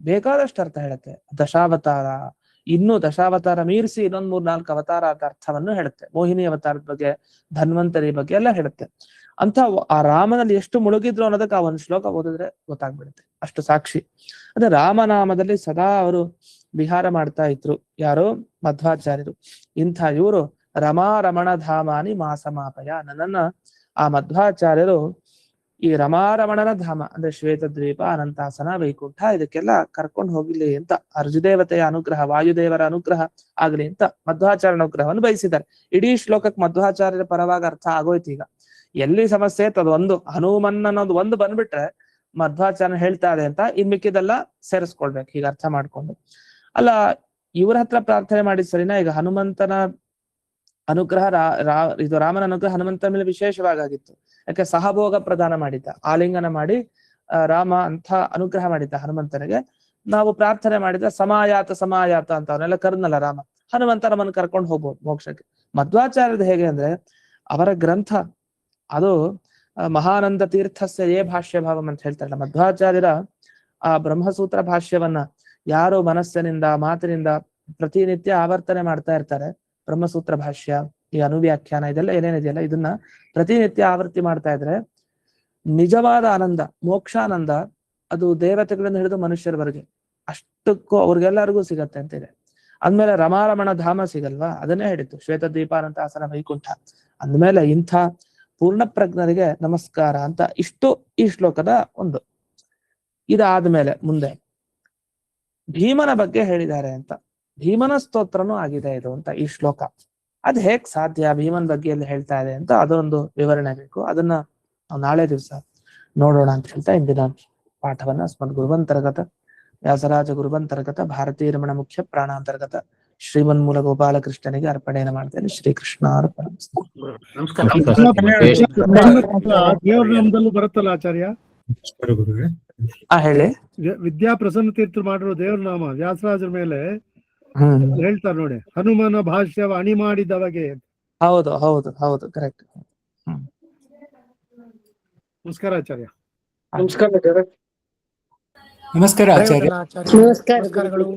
Speaker 1: ಬೇಕಾದಷ್ಟು ಅರ್ಥ ಹೇಳುತ್ತೆ. ದಶಾವತಾರ, ಇನ್ನೂ ದಶಾವತಾರ ಮೀರಿಸಿ ಇನ್ನೊಂದ್ 3-4 ಅವತಾರ ಅರ್ಥವನ್ನು ಹೇಳುತ್ತೆ. ಮೋಹಿನಿ ಅವತಾರದ ಬಗ್ಗೆ, ಧನ್ವಂತರಿ ಬಗ್ಗೆ ಎಲ್ಲ ಹೇಳುತ್ತೆ. ಅಂತ ಆ ರಾಮನಲ್ಲಿ ಎಷ್ಟು ಮುಳುಗಿದ್ರು ಅನ್ನೋದಕ್ಕೆ ಆ ಒಂದು ಶ್ಲೋಕ ಓದಿದ್ರೆ ಗೊತ್ತಾಗ್ಬಿಡುತ್ತೆ, ಅಷ್ಟು ಸಾಕ್ಷಿ. ಅದೇ ರಾಮನಾಮದಲ್ಲಿ ಸದಾ ಅವರು ವಿಹಾರ ಮಾಡ್ತಾ ಇದ್ರು. ಯಾರು? ಮಧ್ವಾಚಾರ್ಯರು. ಇಂಥ ಇವರು ರಮಾರಮಣ ಧಾಮಾನಿ ಮಾಸಮಾಪಯ, ನನ್ನನ್ನ ಆ ಮಧ್ವಾಚಾರ್ಯರು ಈ ರಮಾರಮಣನ ಧಾಮ ಅಂದ್ರೆ ಶ್ವೇತದ್ವೀಪ, ಅನಂತಾಸನ, ವೈಕುಂಠ ಇದಕ್ಕೆಲ್ಲ ಕರ್ಕೊಂಡು ಹೋಗ್ಲಿ ಅಂತ, ಅರ್ಜುದೇವತೆಯ ಅನುಗ್ರಹ, ವಾಯುದೇವರ ಅನುಗ್ರಹ ಆಗ್ಲಿ ಅಂತ ಮಧ್ವಾಚಾರ್ಯ ಅನುಗ್ರಹವನ್ನು ಬಯಸಿದ್ದಾರೆ. ಇಡೀ ಶ್ಲೋಕಕ್ಕೆ ಮಧ್ವಾಚಾರ್ಯರ ಪರವಾಗಿ ಅರ್ಥ ಆಗೋಯ್ತು. ಈಗ ಎಲ್ಲಿ ಸಮಸ್ಯೆ ಒಂದು ಹನುಮನ್ ಅನ್ನೋದು ಒಂದು ಬಂದ್ಬಿಟ್ರೆ ಮಧ್ವಾಚಾರ್ಯ ಹೇಳ್ತಾ ಇದೆ ಅಂತ ಇನ್ ಮಿಕ್ಕಿದೆಲ್ಲ ಸೇರಿಸ್ಕೊಳ್ಬೇಕು. ಈಗ ಅರ್ಥ ಮಾಡ್ಕೊಂಡು ಅಲ್ಲ, ಇವ್ರ ಹತ್ರ ಪ್ರಾರ್ಥನೆ ಮಾಡಿದ್ ಸರಿನಾ? ಈಗ ಹನುಮಂತನ ಅನುಗ್ರಹ ಇದು ರಾಮನ ಅನುಗ್ರಹ ಹನುಮಂತನ ಮೇಲೆ ವಿಶೇಷವಾಗಿತ್ತು. ಯಾಕೆ ಸಹಭೋಗ ಪ್ರದಾನ ಮಾಡಿದ್ದ, ಆಲಿಂಗನ ಮಾಡಿ ರಾಮ ಅಂತ ಅನುಗ್ರಹ ಮಾಡಿದ್ದ ಹನುಮಂತನಿಗೆ. ನಾವು ಪ್ರಾರ್ಥನೆ ಮಾಡಿದ ಸಮಾಯಾತ ಅಂತ ಅವನ್ನೆಲ್ಲ ಕರ್ನಲ್ಲ ರಾಮ, ಹನುಮಂತ ನಮ್ಮನ್ನು ಕರ್ಕೊಂಡು ಹೋಗ್ಬೋದು ಮೋಕ್ಷಕ್ಕೆ. ಮಧ್ವಾಚಾರ್ಯದ ಹೇಗೆ ಅಂದ್ರೆ ಅವರ ಗ್ರಂಥ ಅದು ಮಹಾನಂದ ತೀರ್ಥಸ್ಯ ಭಾಷ್ಯ ಭಾವಂ ಅಂತ ಹೇಳ್ತಾರಲ್ಲ, ಮಧ್ವಾಚಾರ್ಯರ ಆ ಬ್ರಹ್ಮಸೂತ್ರ ಭಾಷ್ಯವನ್ನ ಯಾರು ಮನಸ್ಸಿನಿಂದ ಮಾತಿನಿಂದ ಪ್ರತಿನಿತ್ಯ ಆವರ್ತನೆ ಮಾಡ್ತಾ ಇರ್ತಾರೆ, ಬ್ರಹ್ಮಸೂತ್ರ ಭಾಷ್ಯ, ಈ ಅನುವ್ಯಾಖ್ಯಾನ, ಇದೆಲ್ಲ ಏನೇನಿದೆಯಲ್ಲ ಇದನ್ನ ಪ್ರತಿನಿತ್ಯ ಆವೃತ್ತಿ ಮಾಡ್ತಾ ಇದ್ರೆ ನಿಜವಾದ ಆನಂದ, ಮೋಕ್ಷಾನಂದ ಅದು ದೇವತೆಗಳಿಂದ ಹಿಡಿದು ಮನುಷ್ಯರವರೆಗೆ ಅಷ್ಟಕ್ಕೂ ಅವ್ರಿಗೆಲ್ಲರಿಗೂ ಸಿಗತ್ತೆ ಅಂತ ಇದೆ. ಅಂದ್ಮೇಲೆ ರಮಾರಮಣ ಧಾಮ ಸಿಗಲ್ವಾ? ಅದನ್ನೇ ಹೇಳಿತ್ತು, ಶ್ವೇತದ್ವೀಪ, ಅನಂತಾಸನ, ವೈಕುಂಠ ಅಂದ್ಮೇಲೆ ಇಂಥ ಪೂರ್ಣ ಪ್ರಜ್ಞರಿಗೆ ನಮಸ್ಕಾರ ಅಂತ. ಇಷ್ಟು ಈ ಶ್ಲೋಕದ ಒಂದು. ಇದಾದ್ಮೇಲೆ ಮುಂದೆ ಭೀಮನ ಬಗ್ಗೆ ಹೇಳಿದ್ದಾರೆ ಅಂತ, ಭೀಮನ ಸ್ತೋತ್ರನೂ ಆಗಿದೆ ಇದು ಅಂತ ಈ ಶ್ಲೋಕ. ಅದ್ ಹೇಗ್ ಸಾಧ್ಯ? ಭೀಮನ್ ಬಗ್ಗೆ ಎಲ್ಲ ಹೇಳ್ತಾ ಇದೆ ಅಂತ ಅದೊಂದು ವಿವರಣೆ ಬೇಕು. ಅದನ್ನ ನಾವು ನಾಳೆ ದಿವಸ ನೋಡೋಣ ಅಂತ ಹೇಳ್ತಾ ಇಂದಿನ ಪಾಠವನ್ನ ಸ್ಮದ್ ಗುರುವಂತರ್ಗತ ವ್ಯಾಸರಾಜ ಗುರುವಂತರ್ಗತ ಭಾರತೀಯ ರಮಣ ಮುಖ್ಯ ಪ್ರಾಣಾಂತರ್ಗತ ಶ್ರೀಮನ್ಮೂಲ ಗೋಪಾಲಕೃಷ್ಣನಿಗೆ ಅರ್ಪಣೆಯನ್ನು ಮಾಡ್ತೇನೆ. ಶ್ರೀಕೃಷ್ಣ
Speaker 2: ದೇವ್ರ ನಾಮದಲ್ಲೂ ಬರುತ್ತಲ್ಲ ಆಚಾರ್ಯ?
Speaker 1: ಹೇಳಿ.
Speaker 2: ವಿದ್ಯಾ ಪ್ರಸನ್ನ ತೀರ್ಥರು ಮಾಡಿರೋ ದೇವ್ರ ನಾಮ ವ್ಯಾಸರಾಜರ ಮೇಲೆ ಹೇಳ್ತಾರೆ ನೋಡಿ, ಹನುಮನ ಭಾಷ್ಯವ ಅಣಿ ಮಾಡಿದವಗೆ.
Speaker 1: ಹೌದು ಹೌದು ಹೌದು, ಕರೆಕ್ಟ್.
Speaker 2: ನಮಸ್ಕಾರ ಆಚಾರ್ಯ.
Speaker 1: ನಮಸ್ಕಾರ
Speaker 3: ನಮಸ್ಕಾರ ಆಚಾರ್ಯ.
Speaker 4: ನಮಸ್ಕಾರಗಳು.